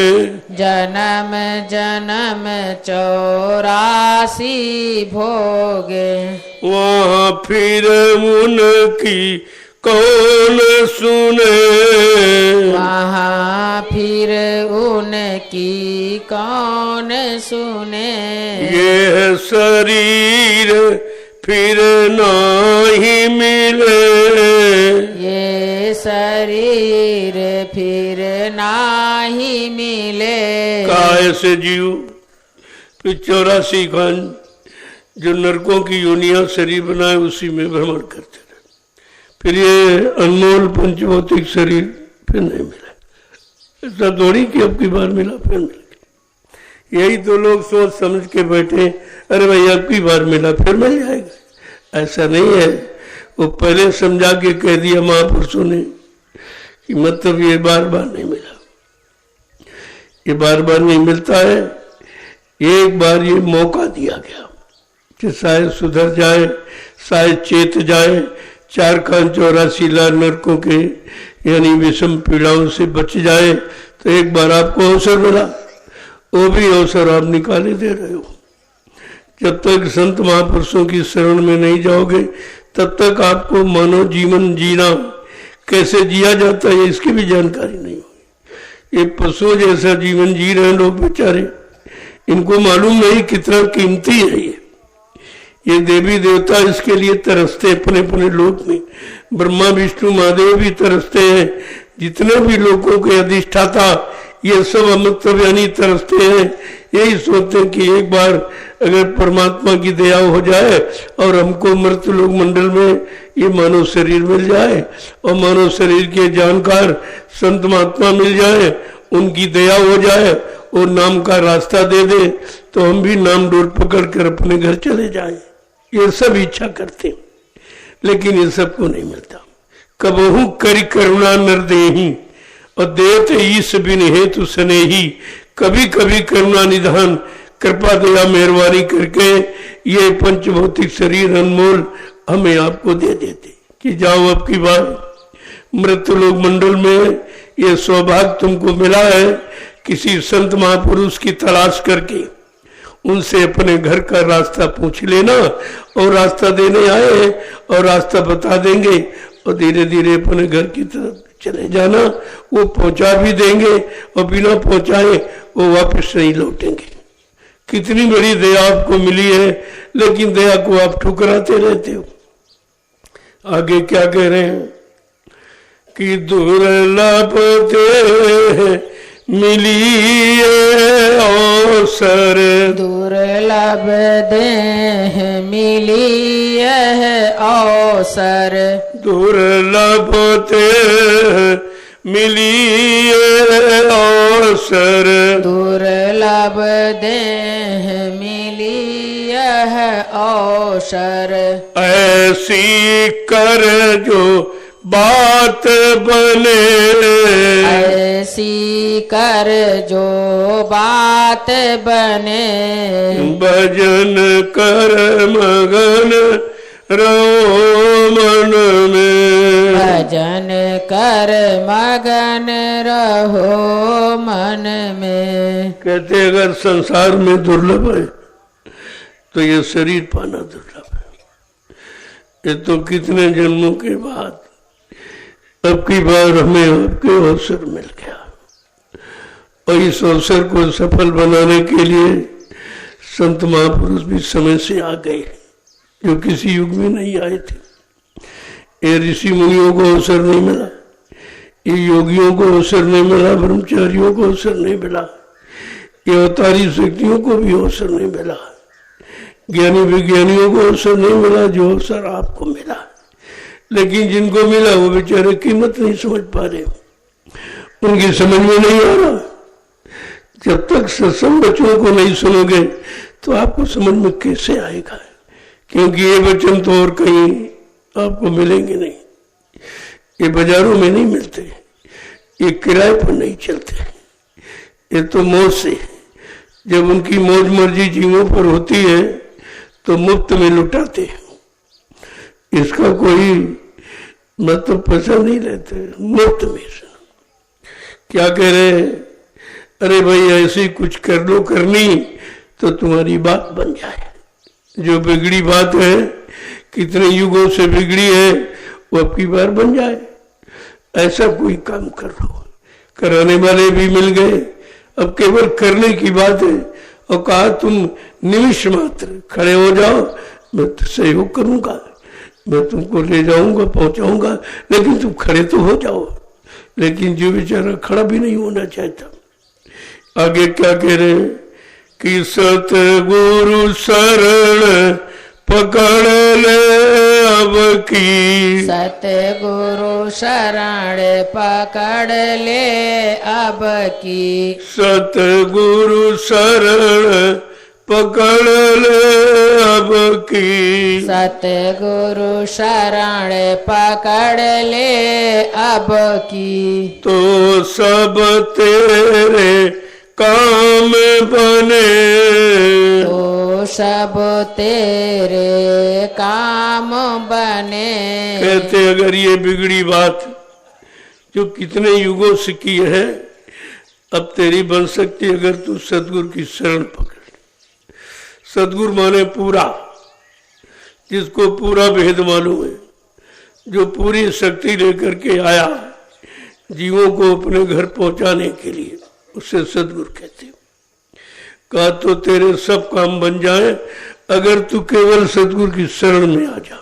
B: जन्म जन्म 84 भोग,
A: वहाँ फिर उनकी कौन सुने,
B: वहाँ फिर उनकी कौन सुने,
A: ये शरीर फिर नहीं मिले,
B: ये शरीर फिर नाही मिले।
A: काय से जीव फिर 84 खान जो नरकों की योनियां शरीर बनाए उसी में भ्रमण करते रहे, फिर ये अनमोल पंचभौतिक शरीर फिर नहीं मिला। ऐसा थोड़ी कि अब की बार मिला फिर मिल गया। यही तो लोग सोच समझ के बैठे, अरे भाई अब की बार मिला फिर मिल जाएगा। ऐसा नहीं है, वो पहले समझा के कह दिया महापुरुषों ने कि मतलब ये बार बार नहीं मिला, ये बार बार नहीं मिलता है। एक बार ये मौका दिया गया कि शायद सुधर जाए, शायद चेत जाए, 4,84,00,000 नरकों के यानी विषम पीड़ाओं से बच जाए। तो एक बार आपको अवसर मिला, वो भी अवसर आप निकाले दे रहे हो। जब तक संत महापुरुषों की शरण में नहीं जाओगे तब तक आपको मानव जीवन जीना कैसे जिया जाता है इसकी भी जानकारी नहीं होगी। ये पशुओं जैसा जीवन जी रहे हैं लोग बेचारे, इनको मालूम नहीं कितना कीमती है ये देवी देवता इसके लिए तरसते अपने अपने लोक में, ब्रह्मा विष्णु महादेव भी तरसते हैं, जितने भी लोगों के अधिष्ठाता ये सब अमृतत्व यानी तरसते हैं। यही सोचते हैं कि एक बार अगर परमात्मा की दया हो जाए और हमको मृत्यु लोक मंडल में ये मानव शरीर मिल जाए और मानव शरीर के जानकार संत महात्मा मिल जाए, उनकी दया हो जाए और नाम का रास्ता दे दे तो हम भी नाम डोर पकड़ कर अपने घर चले जाएं। ये सब इच्छा करते, लेकिन ये सबको नहीं मिलता। कबहू करी करुणा नर देही और देते ईश बिन हेतु स्नेही, कभी कभी करुणा निधान कृपा दया मेहरबानी करके ये पंचभौतिक शरीर अनमोल हमें आपको दे देते कि जाओ अब की बार मृत्यु लोक मंडल में ये सौभाग्य तुमको मिला है। किसी संत महापुरुष की तलाश करके उनसे अपने घर का रास्ता पूछ लेना और रास्ता देने आए और रास्ता बता देंगे और धीरे धीरे अपने घर की तरफ चले जाना। वो पहुंचा भी देंगे और बिना पहुंचाए वो वापस नहीं लौटेंगे। कितनी बड़ी दया आपको मिली है, लेकिन दया को आप ठुकराते रहते हो। आगे क्या कह रहे हैं कि दुर्लभ ते मिली अवसर,
B: दुर्लभ देह मिली है अवसर,
A: दुर्लभ ते मिली अवसर,
B: दुर्लभ देह मिली है अवसर,
A: ऐसी कर जो बात बने,
B: ऐसी कर जो बात बने,
A: भजन कर मगन रहो मन में,
B: भजन कर मगन रहो मन में।
A: कहते अगर संसार में दुर्लभ है तो ये शरीर पाना दुर्लभ है। ये तो कितने जन्मों के बाद अब की बार हमें आपके अवसर मिल गया, और इस अवसर को सफल बनाने के लिए संत महापुरुष भी समय से आ गए, जो किसी युग में नहीं आए थे। ये ऋषि मुनियों को अवसर नहीं मिला, ये योगियों को अवसर नहीं मिला, ब्रह्मचारियों को अवसर नहीं मिला, ये अवतारी शक्तियों को भी अवसर नहीं मिला, ज्ञानी विज्ञानियों को अवसर नहीं मिला जो अवसर आपको मिला। लेकिन जिनको मिला वो बेचारे कीमत नहीं समझ पा रहे, उनकी समझ में नहीं आ रहा। जब तक सत्संग बच्चों को नहीं सुनोगे तो आपको समझ में कैसे आएगा, क्योंकि ये वचन तो और कहीं आपको मिलेंगे नहीं, ये बाजारों में नहीं मिलते, ये किराए पर नहीं चलते, ये तो मौज से, जब उनकी मौज मर्जी जीवों पर होती है तो मुफ्त में लुटाते हैं। इसका कोई मतलब पैसा नहीं लेते, मुफ्त में। क्या कह रहे हैं, अरे भाई ऐसी कुछ कर लो करनी तो तुम्हारी बात बन जाए। जो बिगड़ी बात है, कितने युगों से बिगड़ी है, वो अब की बार बन जाए। ऐसा कोई काम कर लो, कराने वाले भी मिल गए, अब केवल करने की बात है। और कहा तुम निमिष मात्र खड़े हो जाओ, मैं तो सहयोग करूंगा, मैं तुमको ले जाऊंगा पहुंचाऊंगा, लेकिन तुम खड़े तो हो जाओ। लेकिन जो बेचारा खड़ा भी नहीं होना चाहता। आगे क्या कह रहे हैं कि सतगुरु शरण पकड़ ले अब की,
B: सतगुरु शरण पकड़ ले अब की,
A: सतगुरु शरण पकड़ ले अब की,
B: सतगुरु शरण पकड़ ले अब की,
A: तो सब तेरे काम बने,
B: तो सब तेरे काम बने।
A: कहते अगर ये बिगड़ी बात जो कितने युगों से की है, अब तेरी बन सकती अगर तू सतगुरु की शरण पकड़। सतगुरु माने पूरा, जिसको पूरा भेद मालूम है, जो पूरी शक्ति लेकर के आया जीवों को अपने घर पहुंचाने के लिए, उससे सतगुरु कहते। कहा तो तेरे सब काम बन जाए अगर तू केवल सतगुरु की शरण में आ जा।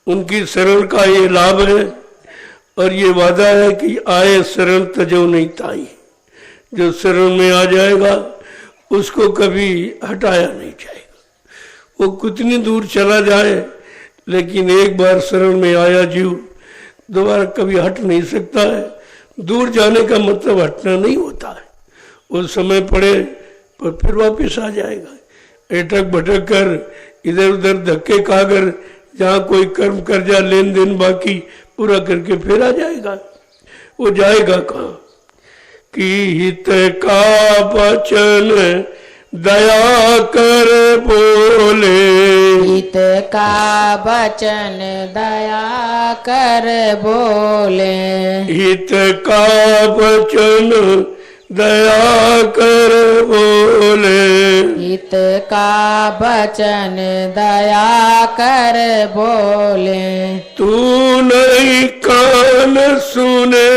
A: उनकी शरण का ये लाभ है और ये वादा है कि आए शरण तजो नहीं ताई। जो शरण में आ जाएगा उसको कभी हटाया नहीं जाएगा। वो कितनी दूर चला जाए, लेकिन एक बार शरण में आया जीव दोबारा कभी हट नहीं सकता है। दूर जाने का मतलब हटना नहीं होता है। वो समय पड़े पर फिर वापस आ जाएगा। एटक भटक कर इधर उधर धक्के खाकर जहाँ कोई कर्म कर जा, लेन देन बाकी पूरा करके फिर आ जाएगा। वो जाएगा कहाँ? कि हित का वचन दया कर बोले,
B: हित का वचन दया कर बोले,
A: हित का वचन दया कर बोले,
B: हित का वचन दया कर बोले।
A: तू नहीं कान सुने,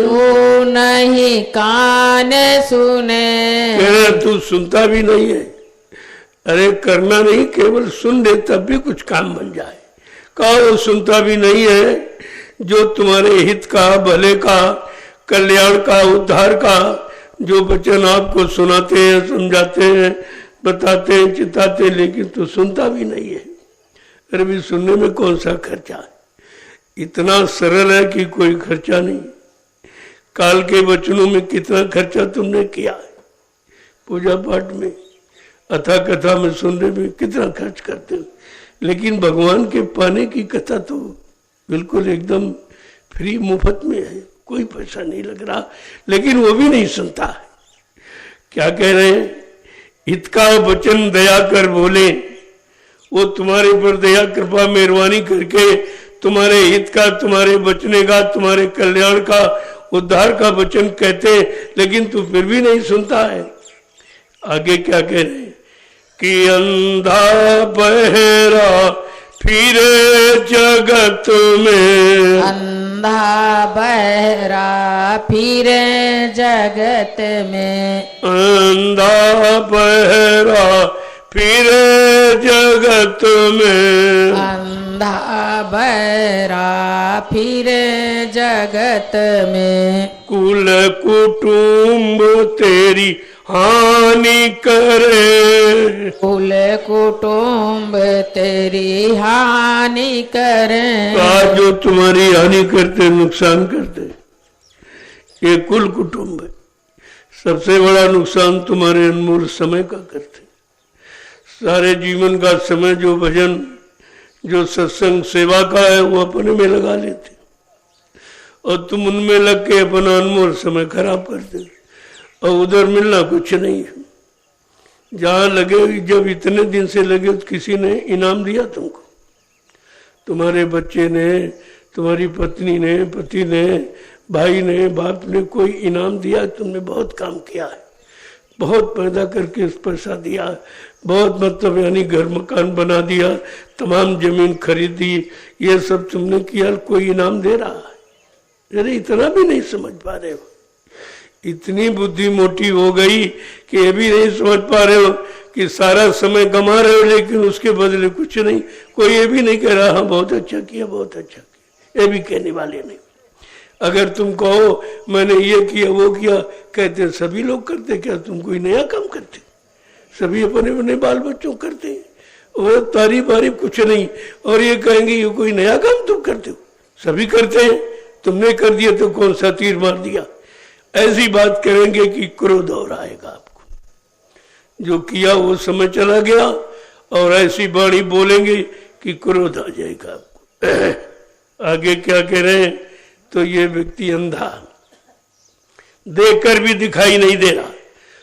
B: तू नहीं कान सुने,
A: तू सुनता भी नहीं है। अरे करना नहीं, केवल सुन ले तब भी कुछ काम बन जाए। कहा वो सुनता भी नहीं है जो तुम्हारे हित का, भले का, कल्याण का, उद्धार का जो वचन आपको सुनाते हैं, समझाते हैं, बताते हैं, चिताते, लेकिन तो सुनता भी नहीं है। अरे भी सुनने में कौन सा खर्चा है? इतना सरल है कि कोई खर्चा नहीं। काल के वचनों में कितना खर्चा तुमने किया है, पूजा पाठ में, अथा कथा में सुनने में कितना खर्च करते हो। लेकिन भगवान के पाने की कथा तो बिल्कुल एकदम फ्री, मुफ्त में है, कोई पैसा नहीं लग रहा, लेकिन वो भी नहीं सुनता है। क्या कह रहे हैं? हित का वचन दया कर बोले। वो तुम्हारे पर दया कृपा मेहरबानी करके तुम्हारे हित का, तुम्हारे बचने का, तुम्हारे कल्याण का, उद्धार का वचन कहते, लेकिन तू फिर भी नहीं सुनता है। आगे क्या कह रहे हैं कि अंधा बहरा फिरे जगत में,
B: अंधा बहरा फिरे जगत में,
A: अंधा बहरा फिरे जगत में,
B: अंधा बहरा फिरे जगत में,
A: कुल कुटुंब तेरी हानि करे,
B: कुल कुटुंब तेरी हानि करे।
A: आज जो तुम्हारी हानि करते नुकसान करते ये कुल कुटुंब है। सबसे बड़ा नुकसान तुम्हारे अनमोल समय का करते। सारे जीवन का समय जो भजन जो सत्संग सेवा का है वो अपने में लगा लेते और तुम उनमें लग के अपना अनमोल समय खराब करते और उधर मिलना कुछ नहीं है। जहाँ लगे, जब इतने दिन से लगे तो किसी ने इनाम दिया तुमको? तुम्हारे बच्चे ने, तुम्हारी पत्नी ने, पति ने, भाई ने, बाप ने कोई इनाम दिया? तुमने बहुत काम किया है, बहुत पैदा करके पैसा दिया, बहुत मतलब यानी घर मकान बना दिया, तमाम जमीन खरीदी, ये सब तुमने किया, कोई इनाम दे रहा है? अरे इतना भी नहीं समझ पा रहे हो। इतनी बुद्धि मोटी हो गई कि ये भी नहीं समझ पा रहे हो कि सारा समय गंवा रहे हो लेकिन उसके बदले कुछ नहीं। कोई ये भी नहीं कह रहा हाँ बहुत अच्छा किया, बहुत अच्छा किया, ये भी कहने वाले नहीं। अगर तुम कहो मैंने ये किया वो किया, कहते सभी लोग करते, क्या तुम कोई नया काम करते? सभी अपने अपने बाल बच्चों करते हैं और तारीफ वारीफ कुछ नहीं, और ये कहेंगे ये कोई नया काम तुम करते हो? सभी करते हैं, तुमने कर दिया तो कौन सा तीर मार दिया? ऐसी बात करेंगे कि क्रोध और आएगा आपको। जो किया वो समय चला गया, और ऐसी बाणी बोलेंगे कि क्रोध आ जाएगा आपको। आगे क्या कह रहे हैं? तो ये व्यक्ति अंधा, देखकर भी दिखाई नहीं दे रहा,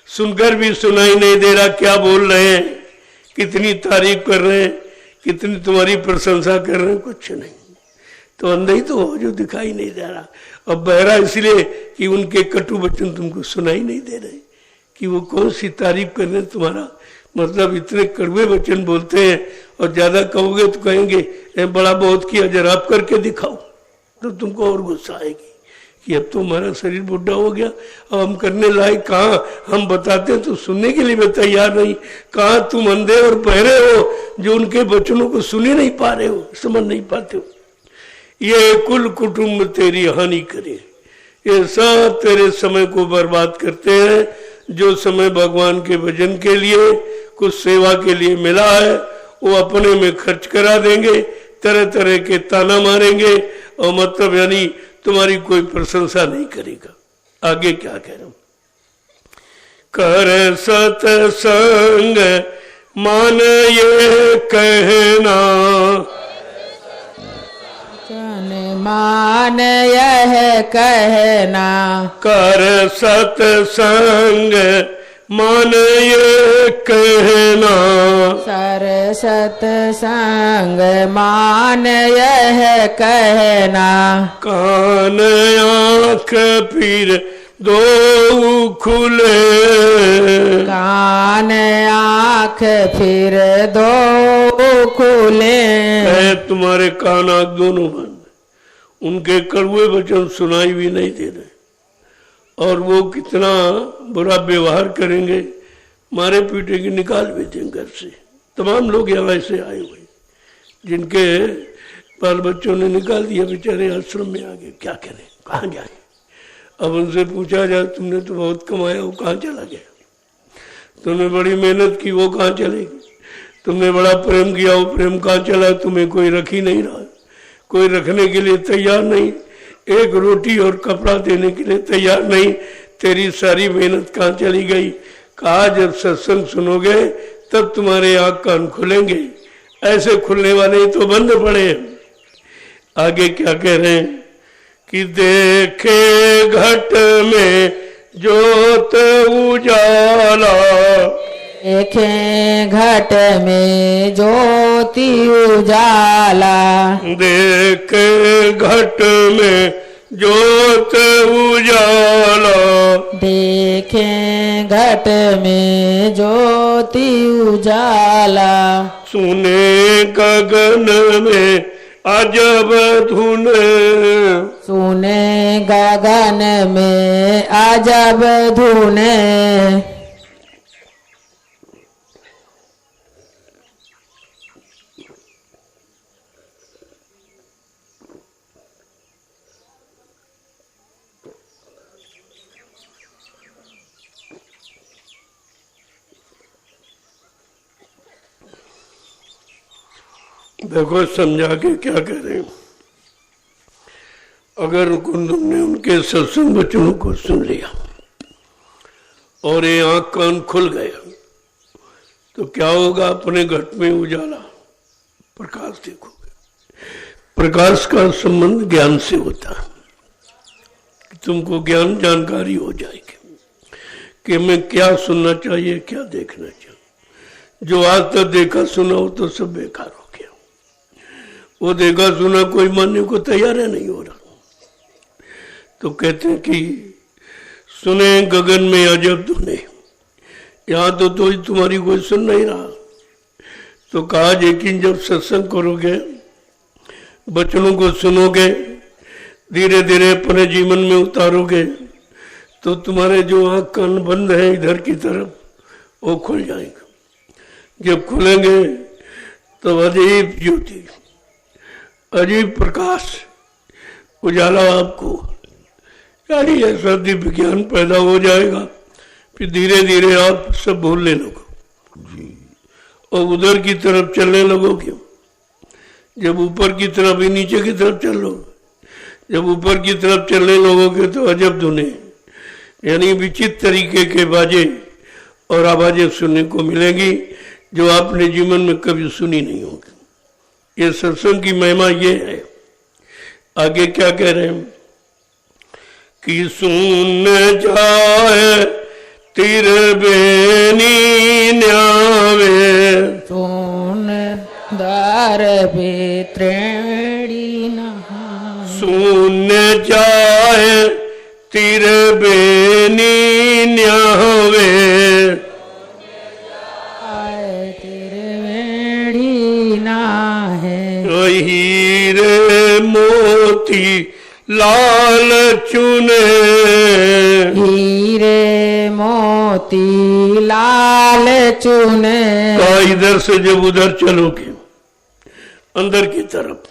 A: सुनकर भी सुनाई नहीं दे रहा क्या बोल रहे हैं, कितनी तारीफ कर रहे हैं, कितनी तुम्हारी प्रशंसा कर रहे हैं, कुछ नहीं। तो अंधा ही तो हो जो दिखाई नहीं दे रहा। अब बहरा इसलिए कि उनके कटु वचन तुमको सुनाई नहीं दे रहे, कि वो कौन सी तारीफ कर रहे हैं तुम्हारा। मतलब इतने कड़वे वचन बोलते हैं, और ज्यादा कहोगे तो कहेंगे बड़ा बहुत किया, जरा आप करके दिखाओ, तो तुमको और गुस्सा आएगी कि अब तो हमारा शरीर बुढ़ा हो गया, अब हम करने लायक कहाँ, हम बताते हैं तो सुनने के लिए भी तैयार नहीं। कहाँ तुम अंधे और बहरे हो जो उनके वचनों को सुन ही नहीं पा रहे हो, समझ नहीं पाते हो। ये कुल कुटुंब तेरी हानि करे, ये सब तेरे समय को बर्बाद करते हैं। जो समय भगवान के भजन के लिए, कुछ सेवा के लिए मिला है, वो अपने में खर्च करा देंगे, तरह तरह के ताना मारेंगे, और मतलब यानी तुम्हारी कोई प्रशंसा नहीं करेगा। आगे क्या कह रहा हूं? कर सत्संग मान ये कहना,
B: मान यह कहना,
A: कर सत्संग मान ये कहना,
B: सर सत्संग मान यह कहना,
A: कान आँख फिर दो खुले,
B: कान आँख फिर दो खुले,
A: तुम्हारे कान आँख दोनों बंद, उनके कड़वे वचन सुनाई भी नहीं दे रहे, और वो कितना बुरा व्यवहार करेंगे, मारे पीटेंगे, निकाल भी देंगे घर से। तमाम लोग यहाँ ऐसे आए हुए जिनके बाल बच्चों ने निकाल दिया, बेचारे आश्रम में आ गए, क्या करें, कहाँ जाए। अब उनसे पूछा जाए तुमने तो बहुत कमाया, वो कहाँ चला गया? तुमने बड़ी मेहनत की, वो कहाँ चलेगी? तुमने बड़ा प्रेम किया, वो प्रेम कहाँ चला? तुम्हें कोई रख ही नहीं रहा, कोई रखने के लिए तैयार नहीं, एक रोटी और कपड़ा देने के लिए तैयार नहीं। तेरी सारी मेहनत कहाँ चली गई? कहा जब सत्संग सुनोगे तब तुम्हारे आँख कान खुलेंगे, ऐसे खुलने वाले तो बंद पड़े। आगे क्या कह रहे हैं कि देखे घट में ज्योत उजाला,
B: देखे घट में ज्योति उजाला,
A: देखे घट में ज्योत उजाला,
B: देखें घट में ज्योति उजाला,
A: सुने गगन में अजब धुन,
B: सुने गगन में अजब धुन,
A: देखो समझा के क्या कह रहे हैं। अगर तुमने उनके सत्संग वचनों को सुन लिया और ये आंख कान खुल गया तो क्या होगा? अपने घट में उजाला, प्रकाश देखोगे। प्रकाश का संबंध ज्ञान से होता है। तुमको ज्ञान जानकारी हो जाएगी कि मैं क्या सुनना चाहिए, क्या देखना चाहिए। जो आज तक देखा सुना हो तो सब बेकार हो गया। वो देखा सुना कोई मानने को तैयार है नहीं हो रहा। तो कहते हैं कि सुने गगन में अजब धुने, यहाँ तो तुम्हारी कोई सुन नहीं रहा। तो कहा लेकिन जब सत्संग करोगे, वचनों को सुनोगे, धीरे धीरे अपने जीवन में उतारोगे तो तुम्हारे जो आँख कान बंद है इधर की तरफ वो खुल जाएंगे। जब खुलेंगे तो अजीब ज्योति, अजीब प्रकाश उजाला आपको, यानी ऐसा दिव्य ज्ञान पैदा हो जाएगा। फिर धीरे धीरे आप सब भूलने लगो और उधर की तरफ चलने लगोगे। जब ऊपर की तरफ ही नीचे की तरफ चलो, जब ऊपर की तरफ चलने लगोगे तो अजब धुने, यानी विचित्र तरीके के बाजे और आवाजें सुनने को मिलेंगी जो आपने जीवन में कभी सुनी नहीं होगी। ये सत्संग की महिमा ये है। आगे क्या कह रहे हैं कि सुन जाए तिरबेनी न्यावे,
B: सुन दार बेत्रेणी नहा,
A: सुन जाए तिरबेनी न्यावे, हीरे मोती लाल चुने,
B: हीरे मोती लाल चुने।
A: तो इधर से जब उधर चलोगे अंदर की तरफ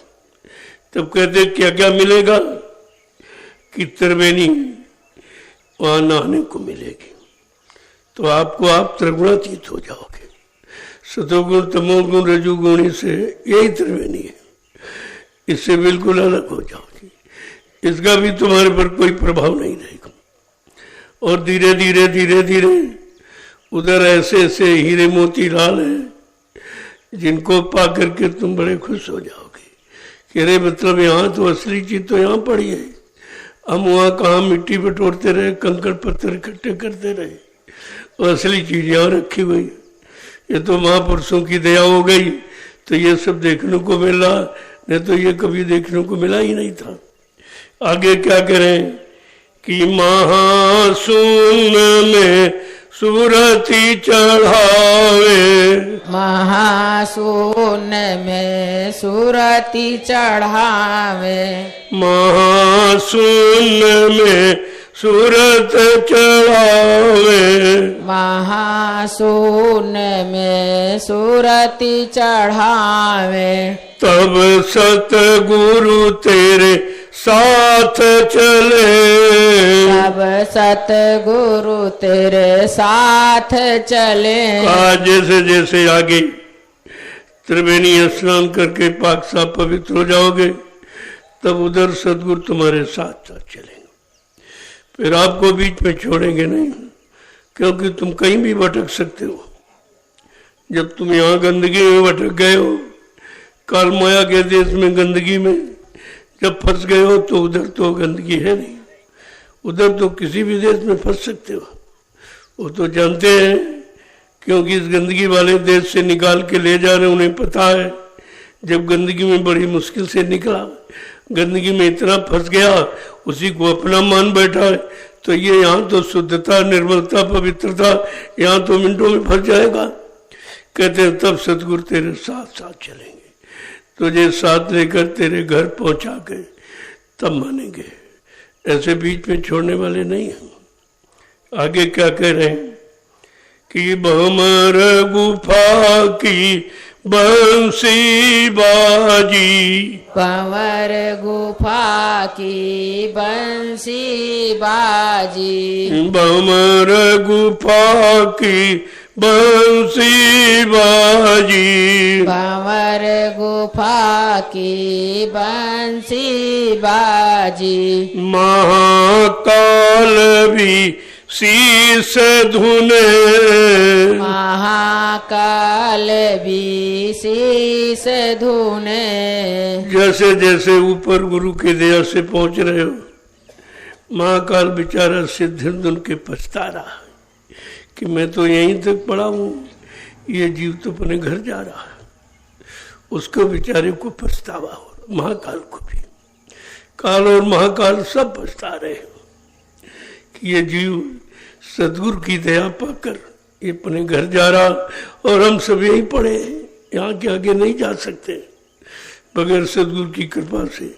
A: तब कहते क्या क्या मिलेगा कि त्रिवेणी वहां नहाने को मिलेगी। तो आपको आप त्रिगुणातीत हो जाओगे। सतोगुण तमोगुण रजोगुणी से यही त्रिवेणी है, इससे बिल्कुल अलग हो जाओगी। इसका भी तुम्हारे पर कोई प्रभाव नहीं रहेगा। और धीरे धीरे धीरे धीरे उधर ऐसे ऐसे हीरे मोती लाल है जिनको पा करके तुम बड़े खुश हो जाओगे कि अरे मतलब यहाँ तो असली चीज तो यहाँ पड़ी है। हम वहाँ कहाँ मिट्टी बटोरते रहे, कंकड़ पत्थर इकट्ठे करते रहे, और असली चीज यहाँ रखी हुई है। ये तो महापुरुषों की दया हो गई तो ये सब देखने को मिला, नहीं तो ये कभी देखने को मिला ही नहीं था। आगे क्या करें कि महासून में सुरती चढ़ावे,
B: महासून में सुरती चढ़ावे,
A: महासून में सूरत चढ़ावे,
B: महासून में सुरती चढ़ावे।
A: तब सतगुरु तेरे साथ चले,
B: तब सतगुरु तेरे साथ चले।
A: जैसे जैसे आगे त्रिवेणी स्नान करके पाक साफ पवित्र हो जाओगे तब उधर सतगुरु तुम्हारे साथ चलेंगे। फिर आपको बीच में छोड़ेंगे नहीं, क्योंकि तुम कहीं भी भटक सकते हो। जब तुम यहाँ गंदगी में भटक गए हो, काल माया के देश में गंदगी में जब फंस गए हो तो उधर तो गंदगी है नहीं, उधर तो किसी भी देश में फंस सकते हो। वो तो जानते हैं क्योंकि इस गंदगी वाले देश से निकाल के ले जा रहे, उन्हें पता है जब गंदगी में बड़ी मुश्किल से निकला गंदगी में इतना फंस गया, उसी को अपना मान बैठा है। तो ये यहाँ तो शुद्धता, निर्मलता, पवित्रता यहाँ तो मिनटों में फंस जाएगा। कहते हैं तब सतगुरु तेरे साथ साथ चलेंगे, तुझे साथ लेकर तेरे घर पहुंचा के तब मानेंगे, ऐसे बीच में छोड़ने वाले नहीं हैं। आगे क्या कह रहे हैं कि भमर गुफा की बंसी बाजी,
B: भंवर गुफा की बंसी बाजी,
A: भमर गुफा की बंसी बाजी,
B: भंवर गुफा की बंसी बाजी,
A: महाकाल भी शीस धुने,
B: महाकाल भी शीस धुने।
A: जैसे जैसे ऊपर गुरु की दया से पहुंच रहे हो, महाकाल बेचारा सिर धुन के पछता रहा है कि मैं तो यहीं तक पड़ा हूं, ये जीव तो अपने घर जा रहा है। उसको बेचारे को पछतावा हो, महाकाल को भी। काल और महाकाल सब पछता रहे हैं कि ये जीव सदगुरु की दया पाकर ये अपने घर जा रहा, और हम सब यहीं पड़े हैं, यहाँ के आगे नहीं जा सकते बगैर सदगुरु की कृपा से।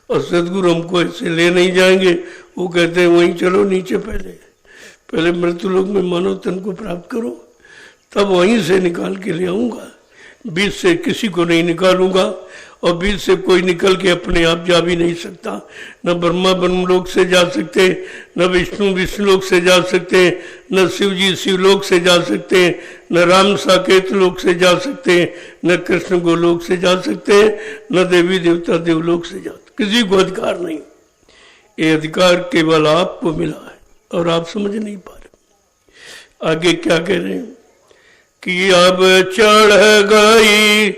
A: और सदगुरु हमको ऐसे ले नहीं जाएंगे, वो कहते हैं वहीं चलो नीचे, पहले मृत्युलोक में मानव तन को प्राप्त करो, तब वहीं से निकाल के ले आऊंगा। बीच से किसी को नहीं निकालूंगा, और बीच से कोई निकल के अपने आप जा भी नहीं सकता। न ब्रह्मा ब्रह्मलोक से जा सकते, न विष्णु विष्णुलोक से जा सकते, न शिव जी शिवलोक से जा सकते, न राम साकेत लोक से जा सकते, न कृष्ण गोलोक से जा सकते, न देवी देवता देवलोक से जा सकते। किसी को अधिकार नहीं। ये अधिकार केवल आपको मिला है और आप समझ नहीं पा रहे। आगे क्या कह रहे हैं कि अब चढ़ गई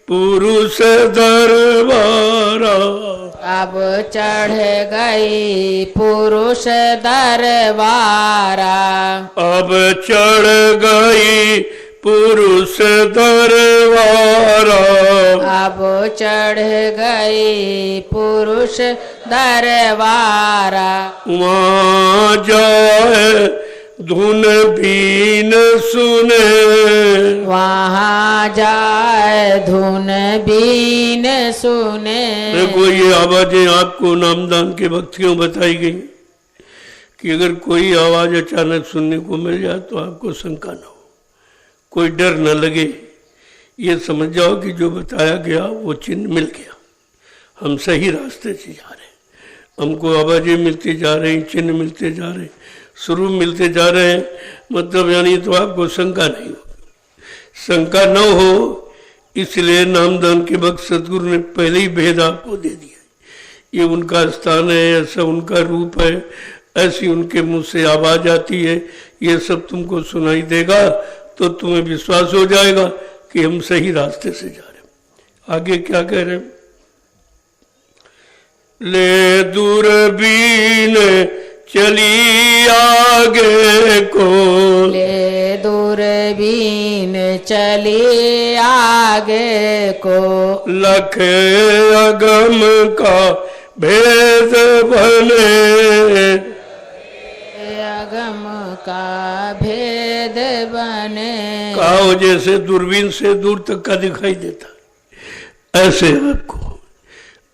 A: पुरुष दरबारा,
B: अब चढ़ गई पुरुष दरबारा,
A: अब चढ़ गई पुरुष दरबारा,
B: अब चढ़ गई पुरुष दरबारा।
A: वहाँ जाए धुन बीन सुने,
B: वहाँ जाए धुन बीन सुने।
A: देखो ये आवाजें आपको नामदान के वक्त क्यों बताई गई कि अगर कोई आवाज अचानक सुनने को मिल जाए तो आपको शंका न हो, कोई डर न लगे, ये समझ जाओ कि जो बताया गया वो चिन्ह मिल गया, हम सही रास्ते से जा रहे हैं। हमको आवाजें मिलती जा रही, चिन्ह मिलते जा रहे, स्वरूप मिलते जा रहे हैं, मतलब यानी तो आपको शंका नहीं हो। शंका न हो इसलिए नामदान के वक्त सदगुरु ने पहले ही भेद आपको दे दिया। ये उनका स्थान है, ऐसा उनका रूप है, ऐसी उनके मुंह से आवाज आती है, ये सब तुमको सुनाई देगा तो तुम्हें विश्वास हो जाएगा कि हम सही रास्ते से जा रहे हैं। आगे क्या कह रहे हैं, ले दूरबीन चली आगे को,
B: ले दूरबीन चली आगे को,
A: लख अगम का भेद बने,
B: अगम का भेद बने।
A: कहो जैसे दूरबीन से दूर तक का दिखाई देता, ऐसे आपको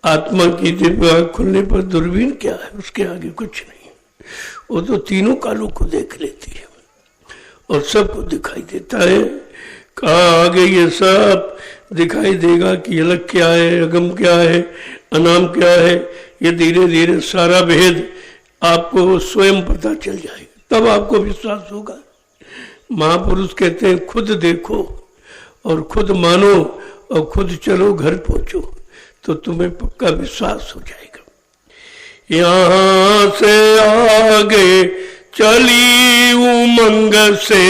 A: आत्मा की दिव्य आँख खुलने पर दूरबीन क्या है, उसके आगे कुछ नहीं। वो तो तीनों कालों को देख लेती है और सबको दिखाई देता है। कहा आगे ये सब दिखाई देगा कि अलग क्या है, अगम क्या है, अनाम क्या है। ये धीरे धीरे सारा भेद आपको स्वयं पता चल जाएगा, तब आपको विश्वास होगा। महापुरुष कहते हैं खुद देखो और खुद मानो और खुद चलो घर पहुंचो, तो तुम्हें पक्का विश्वास हो जाएगा। यहाँ से आगे चली उमंग से,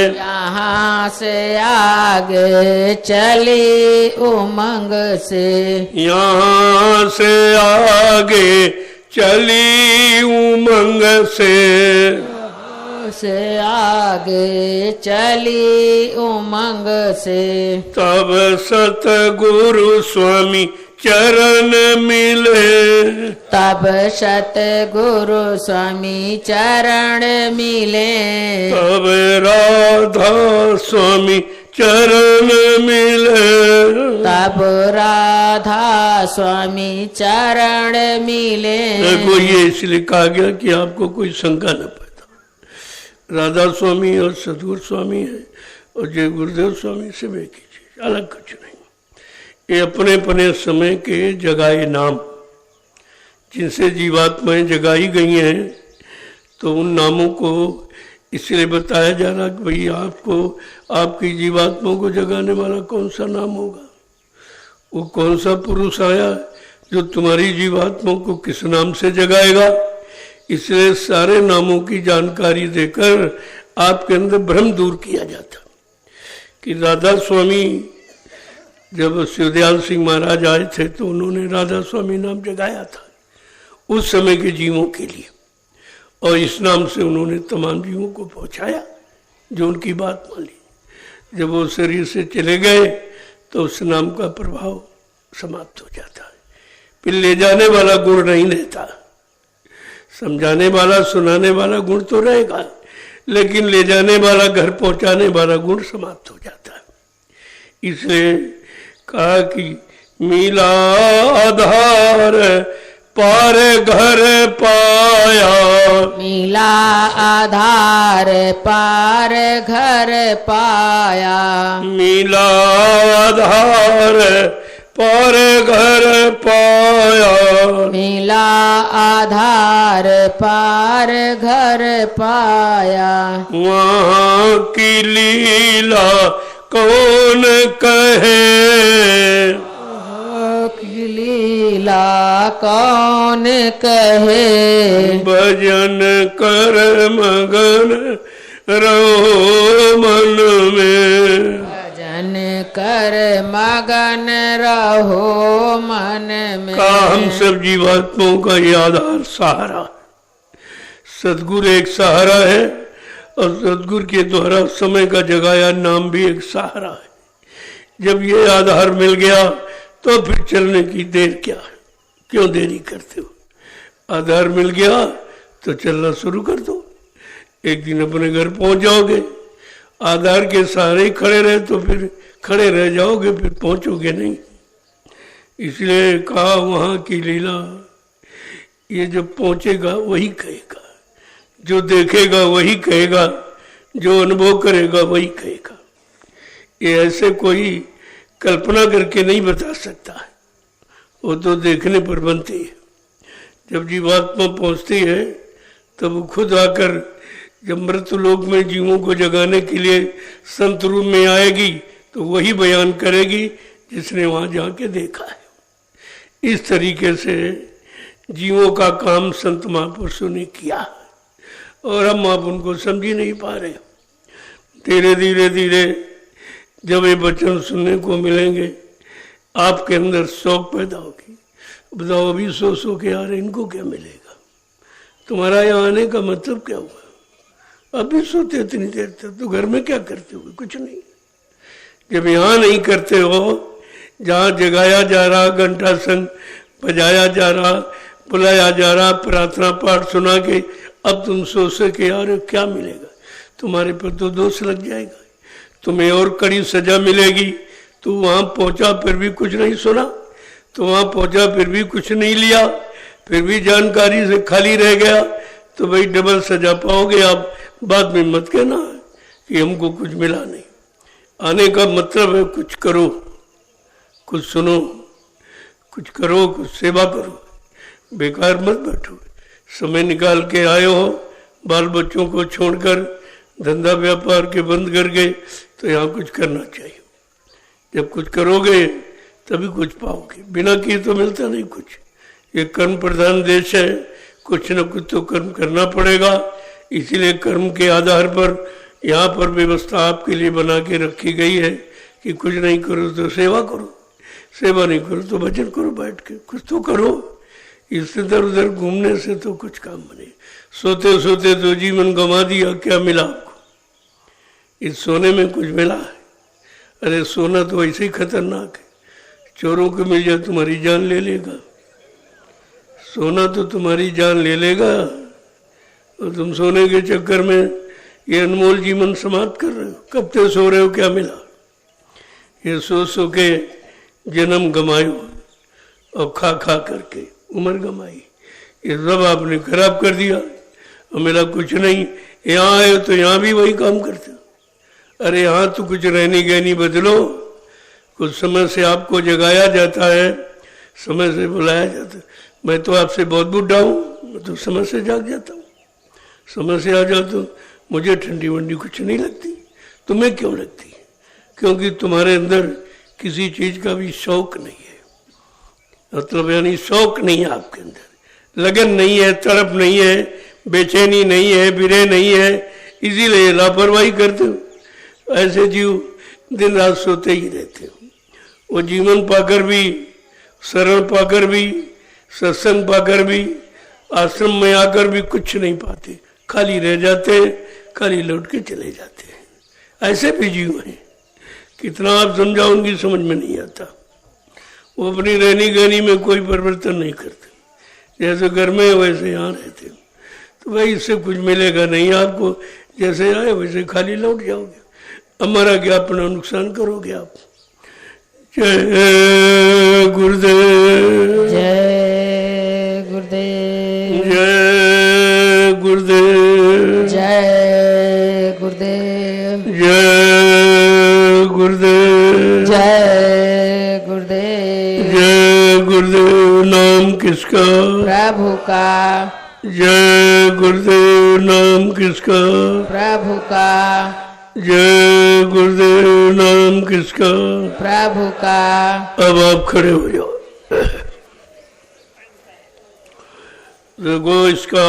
B: यहाँ से आगे चली उमंग से,
A: यहाँ से आगे चली उमंग
B: से आगे चली उमंग से।
A: तब सतगुरु स्वामी चरण मिले।
B: तब सतगुरु स्वामी चरण मिले।
A: तब राधा स्वामी चरण मिले।
B: तब राधा स्वामी चरण मिले।
A: देखो ये इसलिए कहा गया कि आपको कोई शंका न पैदा। राधा स्वामी और सतगुरु स्वामी है और जय गुरुदेव स्वामी से एक ही चीज, अलग कुछ नहीं। ये अपने अपने समय के जगाए नाम जिनसे जीवात्माएं जगाई गई हैं, तो उन नामों को इसलिए बताया जा रहा कि भाई आपको आपकी जीवात्माओं को जगाने वाला कौन सा नाम होगा, वो कौन सा पुरुष आया जो तुम्हारी जीवात्माओं को किस नाम से जगाएगा। इसलिए सारे नामों की जानकारी देकर आपके अंदर भ्रम दूर किया जाता कि राधा स्वामी, जब शिवदयाल सिंह महाराज आए थे तो उन्होंने राधा स्वामी नाम जगाया था उस समय के जीवों के लिए, और इस नाम से उन्होंने तमाम जीवों को पहुंचाया जो उनकी बात मान ली। जब वो शरीर से चले गए तो उस नाम का प्रभाव समाप्त हो जाता है। फिर ले जाने वाला गुण नहीं रहता, समझाने वाला सुनाने वाला गुण तो रहेगा, लेकिन ले जाने वाला घर पहुंचाने वाला गुण समाप्त हो जाता है। इसलिए कहा कि मिला आधार पार घर पाया।
B: मिला आधार पार घर पाया।
A: मिला आधार पार घर पाया।
B: मिला आधार पार घर पाया।
A: वहाँ की लीला कौन कहे।
B: की लीला कौन कहे।
A: भजन कर मगन रहो मन में।
B: भजन कर मगन रहो मन में।
A: का हम सब जीवात्माओं का ये आधार सहारा, सदगुरु एक सहारा है और सदगुरु के द्वारा समय का जगाया नाम भी एक सहारा है। जब ये आधार मिल गया तो फिर चलने की देर क्या है, क्यों देरी करते हो। आधार मिल गया तो चलना शुरू कर दो, एक दिन अपने घर पहुंच जाओगे। आधार के सहारे ही खड़े रहे तो फिर खड़े रह जाओगे, फिर पहुंचोगे नहीं। इसलिए कहा वहां की लीला, ये जब पहुंचेगा वही कहेगा, जो देखेगा वही कहेगा, जो अनुभव करेगा वही कहेगा। ये ऐसे कोई कल्पना करके नहीं बता सकता है, वो तो देखने पर बनती है। जब जीवात्मा पहुंचती है तब वो खुद आकर, जब मृत्यु लोक में जीवों को जगाने के लिए संत रूप में आएगी तो वही बयान करेगी जिसने वहां जाके देखा है। इस तरीके से जीवों का काम संत महापुरुषों ने किया है और हम आप उनको समझ ही नहीं पा रहे। धीरे धीरे धीरे जब ये वचन सुनने को मिलेंगे आपके अंदर शौक पैदा होगी। बताओ अभी सो के यार इनको क्या मिलेगा, तुम्हारा यहाँ आने का मतलब क्या हुआ। अभी सोते इतनी देर तक तो घर में क्या करते हो, कुछ नहीं। जब यहाँ नहीं करते हो, जहाँ जगाया जा रहा, घंटा संग बजाया जा रहा, बुलाया जा रहा, प्रार्थना पाठ सुना के अब तुम सोच सके यार क्या मिलेगा, तुम्हारे पर तो दोष लग जाएगा, तुम्हें और कड़ी सजा मिलेगी। तो वहां पहुंचा फिर भी कुछ नहीं सुना, तो वहां पहुंचा फिर भी कुछ नहीं लिया, फिर भी जानकारी से खाली रह गया, तो भाई डबल सजा पाओगे आप। बाद में मत कहना कि हमको कुछ मिला नहीं। आने का मतलब है कुछ करो, कुछ सुनो, कुछ करो, कुछ सेवा करो, बेकार मत बैठो। समय निकाल के आए हो, बाल बच्चों को छोड़कर धंधा व्यापार के बंद कर गए, तो यहाँ कुछ करना चाहिए। जब कुछ करोगे तभी कुछ पाओगे, बिना किए तो मिलता नहीं कुछ। ये कर्म प्रधान देश है, कुछ न कुछ तो कर्म करना पड़ेगा। इसीलिए कर्म के आधार पर यहाँ पर व्यवस्था आपके लिए बना के रखी गई है कि कुछ नहीं करो तो सेवा करो, सेवा नहीं करो तो भजन करो, बैठ के कुछ तो करो। इस इधर उधर घूमने से तो कुछ काम बने। सोते सोते तो जीवन गंवा दिया, क्या मिला आपको। इस सोने में कुछ मिला है? अरे सोना तो ऐसे ही खतरनाक है, चोरों को मिल जाए तुम्हारी जान ले लेगा, सोना तो तुम्हारी जान ले लेगा और तुम सोने के चक्कर में ये अनमोल जीवन समाप्त कर रहे हो। कब तक सो रहे हो, क्या मिला? ये सो सो के जन्म गमायो और खा खा करके उम्र गमाई, ये सब आपने खराब कर दिया और मेरा कुछ नहीं। यहाँ आए तो यहाँ भी वही काम करते हो। अरे यहाँ तो कुछ रहनी गहनी बदलो। कुछ समय से आपको जगाया जाता है, समय से बुलाया जाता है। मैं तो आपसे बहुत बुढ़ा हूँ, मैं तो समय से जाग जाता हूँ, समय से आ जाता हूँ। मुझे ठंडी वंडी कुछ नहीं लगती, तुम्हें क्यों लगती? क्योंकि तुम्हारे अंदर किसी चीज़ का भी शौक नहीं है। मतलब यानी शौक नहीं है आपके अंदर, लगन नहीं है, तड़प नहीं है, बेचैनी नहीं है, बिरे नहीं है, इसीलिए लापरवाही करते हो। ऐसे जीव दिन रात सोते ही रहते हो। वो जीवन पाकर भी, शरण पाकर भी, सत्संग पाकर भी, आश्रम में आकर भी कुछ नहीं पाते, खाली रह जाते, खाली लौट के चले जाते हैं। ऐसे भी जीव हैं, कितना आप समझाओ उनकी समझ में नहीं आता। वो अपनी रहनी गहनी में कोई परिवर्तन नहीं करते, जैसे घर में वैसे यहाँ रहते। तो भाई इससे कुछ मिलेगा नहीं आपको, जैसे आए वैसे खाली लौट जाओगे। हमारा क्या अपना नुकसान करोगे आप। जय गुरुदेव,
B: जय गुरुदेव,
A: जय गुरुदेव,
B: जय गुरुदेव,
A: जय गुरुदेव,
B: जय गुरुदेव,
A: जय गुरुदेव। नाम किसका?
B: प्रभु का।
A: जय गुरुदेव। नाम किसका?
B: प्रभु का।
A: जय गुरुदेव। नाम किसका?
B: प्रभु का।
A: अब आप खड़े हो जाओ। देखो इसका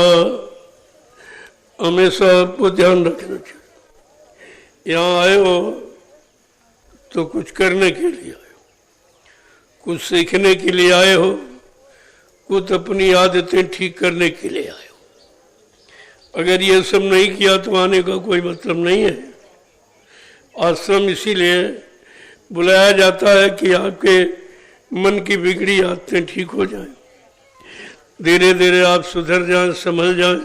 A: हमेशा आपको ध्यान रखना चाहिए। यहाँ आए हो तो कुछ करने के लिए आए हो, कुछ सीखने के लिए आए हो, कुछ अपनी आदतें ठीक करने के लिए आए हो। अगर ये सब नहीं किया तो आने का कोई मतलब नहीं है। आश्रम इसीलिए बुलाया जाता है कि आपके मन की बिगड़ी आदतें ठीक हो जाएं, धीरे धीरे आप सुधर जाएं, संभल जाएं,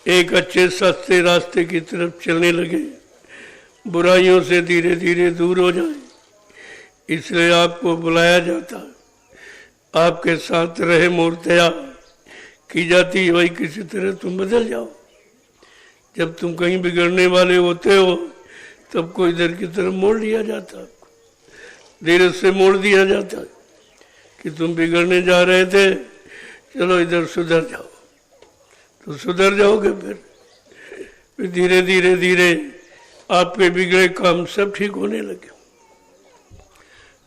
A: एक अच्छे सस्ते रास्ते की तरफ चलने लगे, बुराइयों से धीरे धीरे दूर हो जाएं। इसलिए आपको बुलाया जाता है। आपके साथ रहे मूर्तियाँ की जाती, वही किसी तरह तुम बदल जाओ। जब तुम कहीं बिगड़ने वाले होते हो तब को इधर की तरफ मोड़ लिया जाता है, धीरे से मोड़ दिया जाता है कि तुम बिगड़ने जा रहे थे, चलो इधर सुधर जाओ। तो सुधर जाओगे, फिर धीरे धीरे धीरे आपके बिगड़े काम सब ठीक होने लगे।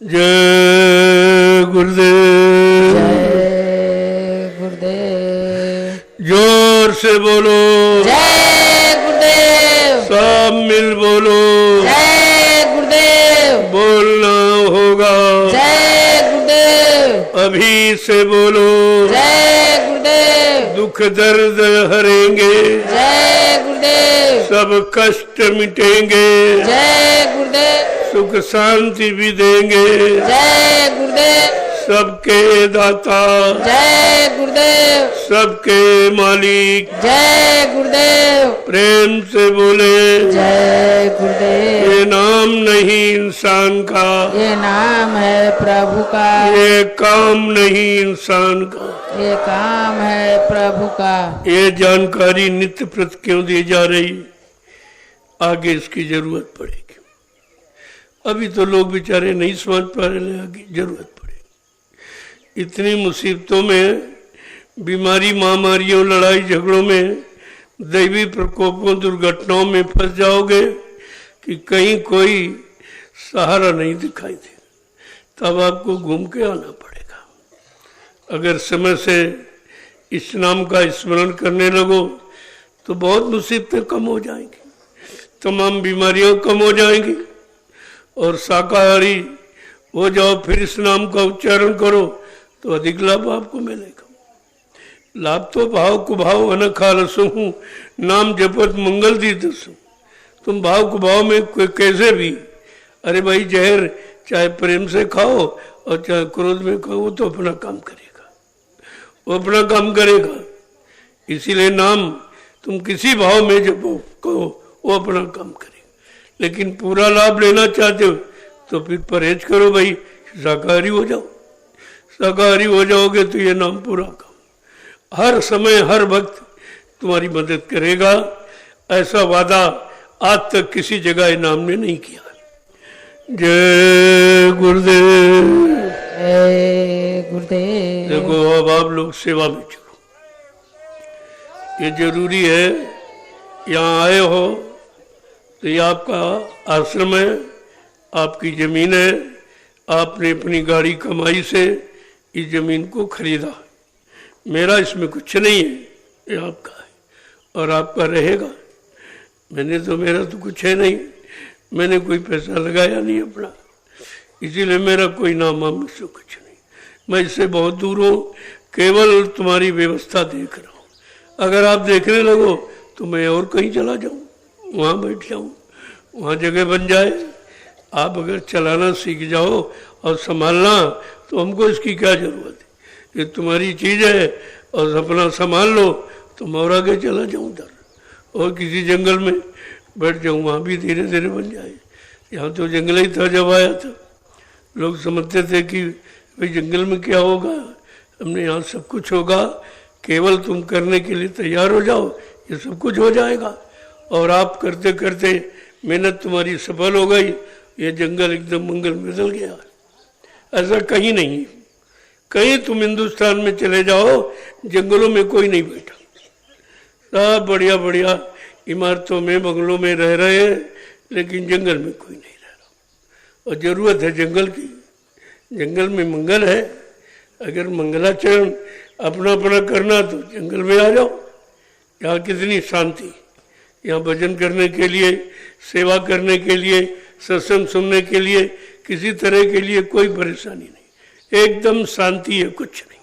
A: जय गुरुदेव,
B: जय गुरुदेव,
A: जोर से बोलो,
B: जय गुरुदेव,
A: सब मिल बोलो,
B: जय गुरुदेव,
A: बोलना होगा,
B: जय गुरुदेव,
A: अभी से बोलो,
B: जय गुरुदेव,
A: दुख दर्द हरेंगे,
B: जय गुरुदेव,
A: सब कष्ट मिटेंगे,
B: जय गुरुदेव,
A: सुख शांति भी देंगे,
B: जय गुरुदेव,
A: सबके दाता,
B: जय गुरुदेव,
A: सबके मालिक,
B: जय गुरुदेव,
A: प्रेम से बोले,
B: जय गुरुदेव।
A: ये नाम नहीं इंसान का,
B: ये नाम है प्रभु का,
A: ये काम नहीं इंसान का,
B: ये काम है प्रभु का।
A: ये जानकारी नित्य प्रति क्यों दी जा रही, आगे इसकी जरूरत पड़ेगी। अभी तो लोग बेचारे नहीं समझ पा रहे, आगे जरूरत पड़ेगी। इतनी मुसीबतों में, बीमारी, महामारियों, लड़ाई झगड़ों में, दैवी प्रकोपों, दुर्घटनाओं में फंस जाओगे कि कहीं कोई सहारा नहीं दिखाई दे, तब आपको घूम के आना पड़ेगा। अगर समय से इस नाम का स्मरण करने लगो तो बहुत मुसीबतें कम हो जाएंगी, तमाम बीमारियां कम हो जाएंगी और शाकाहारी हो जाओ। फिर इस नाम का उच्चारण करो तो अधिक लाभ आपको मिलेगा। लाभ तो भाव को भाव अनखालसु हूँ, नाम जपत मंगल दी दसु। तुम भाव को भाव में कैसे भी, अरे भाई जहर चाहे प्रेम से खाओ और चाहे क्रोध में कहो, वो तो अपना काम करेगा, वो अपना काम करेगा। इसीलिए नाम तुम किसी भाव में जब कहो वो अपना काम करेगा। लेकिन पूरा लाभ लेना चाहते हो तो फिर परहेज करो भाई, शाकाहारी हो जाओ। शाकाहारी हो जाओगे तो ये नाम पूरा काम हर समय हर वक्त तुम्हारी मदद करेगा। ऐसा वादा आज तक किसी जगह इनाम ने नहीं किया। जय गुरुदेव।
B: जय गुरुदेव।
A: देखो अब आप लोग सेवा में चलो, ये जरूरी है। यहाँ आए हो तो ये आपका आश्रम है, आपकी जमीन है, आपने अपनी गाड़ी कमाई से इस जमीन को खरीदा। मेरा इसमें कुछ नहीं है, ये आपका है और आपका रहेगा। मैंने तो, मेरा तो कुछ है नहीं, मैंने कोई पैसा लगाया नहीं अपना, इसीलिए मेरा कोई नाम वाम से कुछ नहीं। मैं इससे बहुत दूर हूँ, केवल तुम्हारी व्यवस्था देख रहा हूँ। अगर आप देखने लगो तो मैं और कहीं चला जाऊँ, वहाँ बैठ जाऊँ, वहाँ जगह बन जाए। आप अगर चलाना सीख जाओ और संभालना तो हमको इसकी क्या जरूरत है, ये तुम्हारी चीज़ है और अपना संभाल लो तो मैं और आगे चला जाऊँ उधर और किसी जंगल में बैठ जाऊँ, वहाँ भी धीरे धीरे बन जाए। यहाँ तो जंगल ही था जब आया था, लोग समझते थे कि भाई जंगल में क्या होगा, हमने यहाँ सब कुछ होगा, केवल तुम करने के लिए तैयार हो जाओ, ये सब कुछ हो जाएगा। और आप करते करते मेहनत तुम्हारी सफल हो गई, ये जंगल एकदम मंगल में बदल गया। ऐसा कहीं नहीं, कहीं तुम हिंदुस्तान में चले जाओ जंगलों में कोई नहीं बैठा, सब बढ़िया बढ़िया इमारतों में बंगलों में रह रहे हैं, लेकिन जंगल में कोई नहीं रह रहा। और ज़रूरत है जंगल की, जंगल में मंगल है। अगर मंगलाचरण अपना अपना करना तो जंगल में आ जाओ, यहाँ कितनी शांति, यहाँ भजन करने के लिए, सेवा करने के लिए, सत्संग सुनने के लिए, किसी तरह के लिए कोई परेशानी नहीं, एकदम शांति है, कुछ नहीं।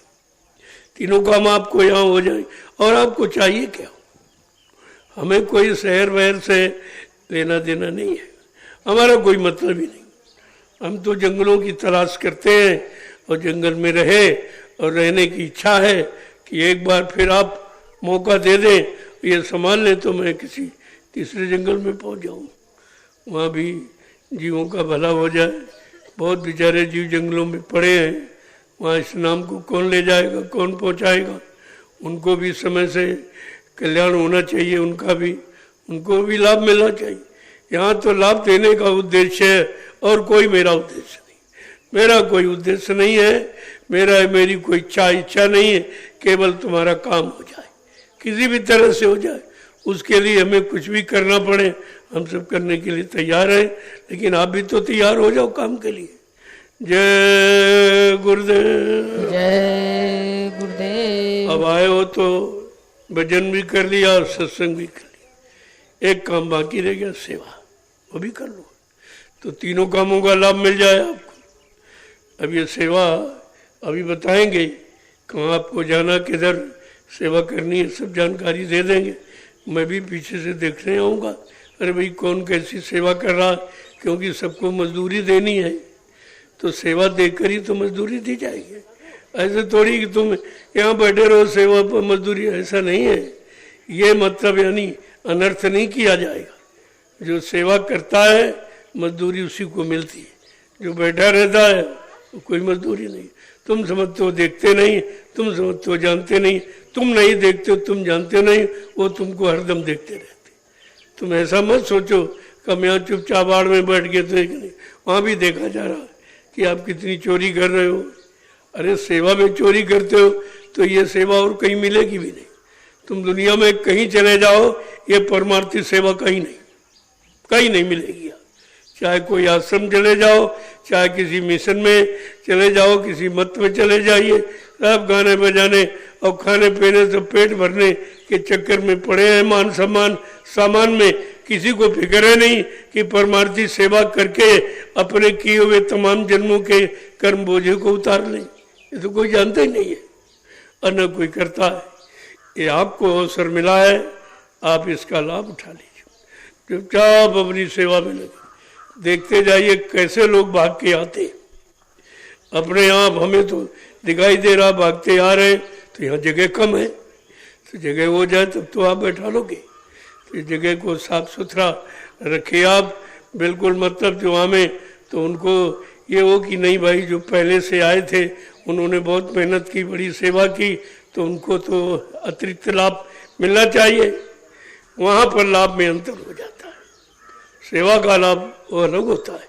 A: तीनों काम आपको यहाँ हो जाए। और आपको चाहिए क्या? हमें कोई शहर वहर से लेना देना नहीं है, हमारा कोई मतलब ही नहीं। हम तो जंगलों की तलाश करते हैं और जंगल में रहे और रहने की इच्छा है कि एक बार फिर आप मौका दे दें, ये संभाल लें तो मैं किसी तीसरे जंगल में पहुंच जाऊं, वहाँ भी जीवों का भला हो जाए। बहुत बेचारे जीव जंगलों में पड़े हैं, वहाँ इस नाम को कौन ले जाएगा, कौन पहुंचाएगा? उनको भी समय से कल्याण होना चाहिए, उनको भी लाभ मिलना चाहिए। यहाँ तो लाभ देने का उद्देश्य है और कोई मेरा उद्देश्य नहीं, मेरा कोई उद्देश्य नहीं है, मेरी कोई इच्छा नहीं है, केवल तुम्हारा काम हो जाए, किसी भी तरह से हो जाए। उसके लिए हमें कुछ भी करना पड़े हम सब करने के लिए तैयार हैं, लेकिन आप भी तो तैयार हो जाओ काम के लिए। जय गुरुदेव।
B: जय गुरुदेव।
A: अब आए हो तो भजन भी कर लिया और सत्संग भी कर लिया, एक काम बाकी रह गया, सेवा, वो भी कर लो तो तीनों कामों का लाभ मिल जाए आपको। अब ये सेवा अभी बताएंगे, कहाँ आपको जाना, किधर सेवा करनी है, सब जानकारी दे देंगे। मैं भी पीछे से देखने आऊँगा, अरे भाई कौन कैसी सेवा कर रहा, क्योंकि सबको मजदूरी देनी है, तो सेवा देकर ही तो मजदूरी दी जाएगी। ऐसे थोड़ी कि तुम यहाँ बैठे रहो सेवा पर मजदूरी, ऐसा नहीं है। ये मतलब यानी अनर्थ नहीं किया जाएगा। जो सेवा करता है मजदूरी उसी को मिलती है, जो बैठा रहता है तो कोई मजदूरी नहीं। तुम समझते हो देखते नहीं, तुम समझते हो जानते नहीं, तुम नहीं देखते हो तुम जानते नहीं, वो तुमको हरदम देखते रहते। तुम ऐसा मत सोचो कि हम यहाँ चुपचाप आड़ में बैठ गए तो एक नहीं, वहाँ भी देखा जा रहा है कि आप कितनी चोरी कर रहे हो। अरे सेवा में चोरी करते हो तो ये सेवा और कहीं मिलेगी भी नहीं। तुम दुनिया में कहीं चले जाओ, ये परमार्थी सेवा कहीं नहीं मिलेगी। चाहे कोई आश्रम चले जाओ, चाहे किसी मिशन में चले जाओ, किसी मत में चले जाइए, सब गाने बजाने और खाने पीने से पेट भरने के चक्कर में पड़े हैं। मान सम्मान सामान में किसी को फिक्र है नहीं कि परमार्थी सेवा करके अपने किए हुए तमाम जन्मों के कर्म बोझे को उतार लें। ये तो कोई जानता ही नहीं है और न कोई करता है। ये आपको अवसर मिला है, आप इसका लाभ उठा लीजिए, चुपचाप अपनी सेवा में लगे। देखते जाइए कैसे लोग भाग के आते, अपने आप हमें तो दिखाई दे रहा भागते आ रहे, तो यहाँ जगह कम है, तो जगह हो जाए तब तो आप बैठा लोगे। तो इस जगह को साफ सुथरा रखे आप बिल्कुल, मतलब जो हमें तो उनको ये हो कि नहीं भाई जो पहले से आए थे उन्होंने बहुत मेहनत की, बड़ी सेवा की, तो उनको तो अतिरिक्त लाभ मिलना चाहिए। वहाँ पर लाभ में अंतर हो जाता है, सेवा का लाभ वो अलग होता है,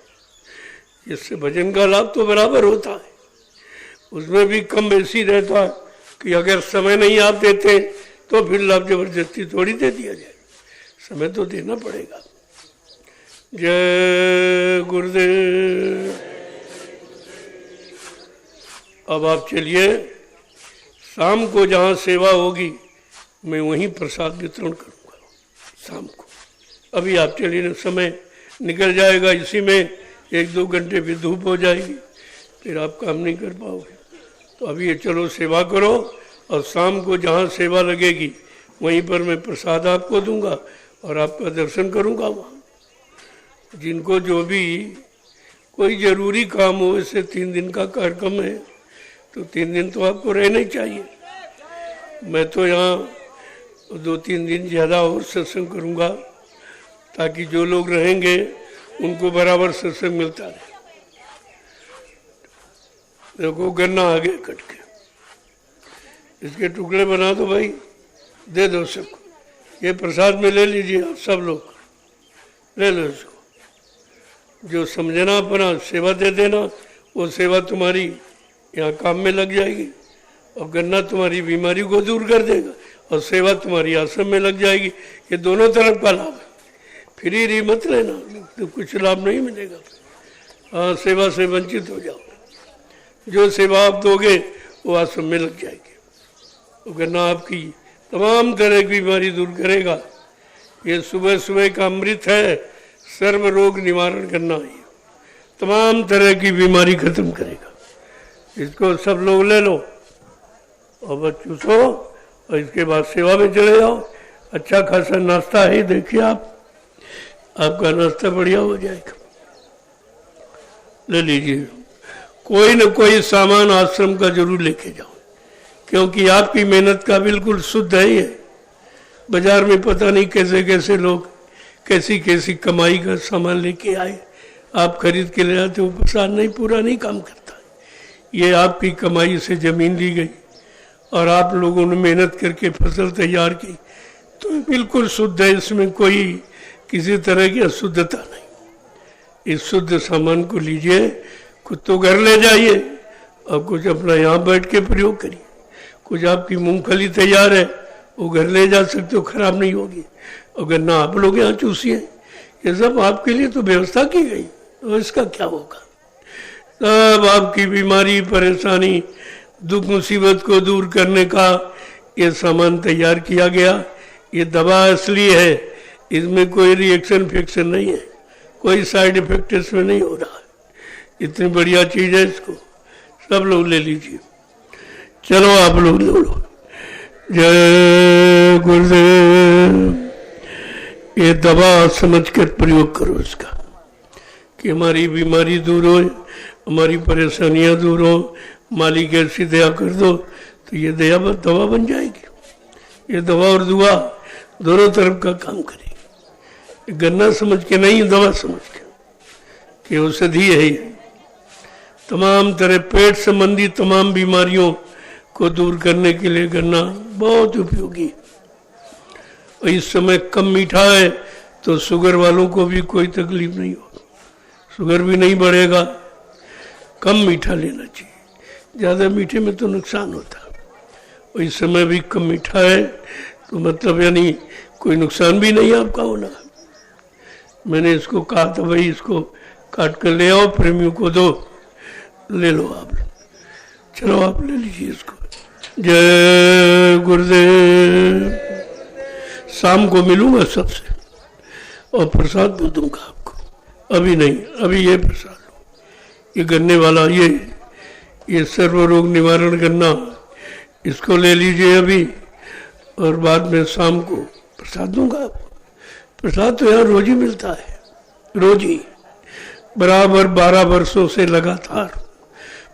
A: इससे भजन का लाभ तो बराबर होता है। उसमें भी कम बेसी रहता है कि अगर समय नहीं आप देते तो फिर लाभ जबरदस्ती थोड़ी दे दिया जाए, समय तो देना पड़ेगा। जय गुरुदेव। अब आप चलिए, शाम को जहाँ सेवा होगी मैं वहीं प्रसाद वितरण करूँगा शाम को। अभी आप चलिए, समय निकल जाएगा, इसी में 1-2 घंटे भी धूप हो जाएगी, फिर आप काम नहीं कर पाओगे। तो अभी ये चलो सेवा करो, और शाम को जहाँ सेवा लगेगी वहीं पर मैं प्रसाद आपको दूंगा और आपका दर्शन करूंगा। वहाँ जिनको जो भी कोई ज़रूरी काम हो, इससे 3 दिन का कार्यक्रम है तो 3 दिन तो आपको रहना ही चाहिए। मैं तो यहाँ 2-3 दिन ज़्यादा और सत्संग करूँगा, ताकि जो लोग रहेंगे उनको बराबर सत्संग मिलता रहे। देखो गन्ना आ गया कट के, इसके टुकड़े बना दो भाई, दे दो सबको। ये प्रसाद में ले लीजिए आप सब लोग, ले लो इसको। जो समझना अपना सेवा दे देना, वो सेवा तुम्हारी यहाँ काम में लग जाएगी, और गन्ना तुम्हारी बीमारी को दूर कर देगा, और सेवा तुम्हारी आश्रम में लग जाएगी। ये दोनों तरफ का लाभ है, फ्री मत लेना, तो कुछ लाभ नहीं मिलेगा। हाँ, सेवा से वंचित हो जाओ। जो सेवा आप दोगे वो आश्रम में लग जाएगी। वो गन्ना आपकी तमाम तरह की बीमारी दूर करेगा। ये सुबह सुबह का अमृत है, सर्व रोग निवारण करना है, तमाम तरह की बीमारी खत्म करेगा। इसको सब लोग ले लो और बस चूसो, और इसके बाद सेवा में चले जाओ। अच्छा खासा नाश्ता है, देखिए आप, आपका नाश्ता बढ़िया हो जाएगा। ले लीजिए, कोई न कोई सामान आश्रम का जरूर लेके जाओ, क्योंकि आपकी मेहनत का बिल्कुल शुद्ध है ये। बाजार में पता नहीं कैसे कैसे लोग कैसी कैसी कमाई का सामान लेके आए, आप खरीद के ले आते हो, प्रसाद नहीं, पूरा नहीं काम करता। ये आपकी कमाई से जमीन ली गई और आप लोगों ने मेहनत करके फसल तैयार की, तो बिल्कुल शुद्ध है, इसमें कोई किसी तरह की अशुद्धता नहीं। इस शुद्ध सामान को लीजिए, कुछ तो घर ले जाइए और कुछ अपना यहाँ बैठ के प्रयोग करिए। कुछ आपकी मूंगफली तैयार है, वो घर ले जा सकते हो, खराब नहीं होगी। और गन्ना आप लोग यहाँ चूसिए, ये सब आपके लिए तो व्यवस्था की गई, तो इसका क्या होगा। सब आपकी बीमारी, परेशानी, दुख मुसीबत को दूर करने का ये सामान तैयार किया गया। ये दवा असली है, इसमें कोई रिएक्शन फिक्शन नहीं है, कोई साइड इफेक्ट इसमें नहीं हो रहा है। इतनी बढ़िया चीज़ है, इसको सब लोग ले लीजिए। चलो आप लोग ले लो। जय गुरुदेव। ये दवा समझकर प्रयोग करो इसका, कि हमारी बीमारी दूर हो, हमारी परेशानियां दूर हो, मालिक ऐसी दया कर दो, तो ये दवा बन जाएगी। ये दवा और दुआ दोनों तरफ का काम करेगी। गन्ना समझ के नहीं, दवा समझ के, कि औषधि है ये। तमाम तरह पेट संबंधी तमाम बीमारियों को दूर करने के लिए गन्ना बहुत उपयोगी। और इस समय कम मीठा है तो शुगर वालों को भी कोई तकलीफ नहीं हो, शुगर भी नहीं बढ़ेगा। कम मीठा लेना चाहिए, ज़्यादा मीठे में तो नुकसान होता है। और इस समय भी कम मीठा है तो मतलब यानी कोई नुकसान भी नहीं आपका होना। मैंने इसको कहा था भाई इसको काट कर ले आओ, प्रेमियों को दो, ले लो आप। चलो आप ले लीजिए इसको। जय गुरुदेव। शाम को मिलूंगा सबसे और प्रसाद दे दूंगा आपको। अभी नहीं, अभी ये प्रसाद लो, ये गन्ने वाला, ये सर्व रोग निवारण गन्ना, इसको ले लीजिए अभी, और बाद में शाम को प्रसाद दूंगा आपको। प्रसाद तो यहाँ रोज ही मिलता है, रोज ही, बराबर 12 वर्षों से लगातार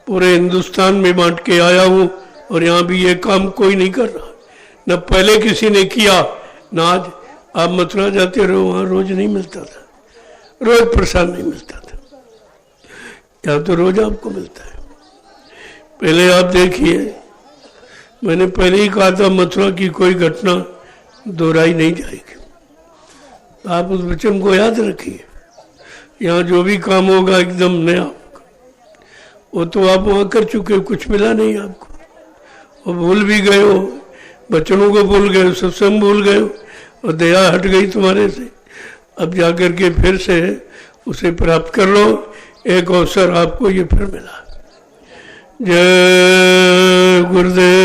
A: पूरे हिंदुस्तान में बांट के आया हूँ और यहाँ भी ये काम कोई नहीं कर रहा, न पहले किसी ने किया न आज। आप मथुरा जाते रहो, वहाँ रोज नहीं मिलता था, रोज प्रसाद नहीं मिलता था, यहाँ तो रोज आपको मिलता है। पहले आप देखिए, मैंने पहले ही कहा था मथुरा की कोई घटना दोहराई नहीं जाएगी। आप उस वचन को याद रखिए। यहाँ जो भी काम होगा एकदम नया होगा। वो तो आप वहाँ कर चुके हो, कुछ मिला नहीं आपको, और भूल भी गए हो, बचनों को भूल गए हो, सत्संग भूल गए हो, और दया हट गई तुम्हारे से। अब जाकर के फिर से उसे प्राप्त कर लो, एक अवसर आपको ये फिर मिला। जय गुरुदेव।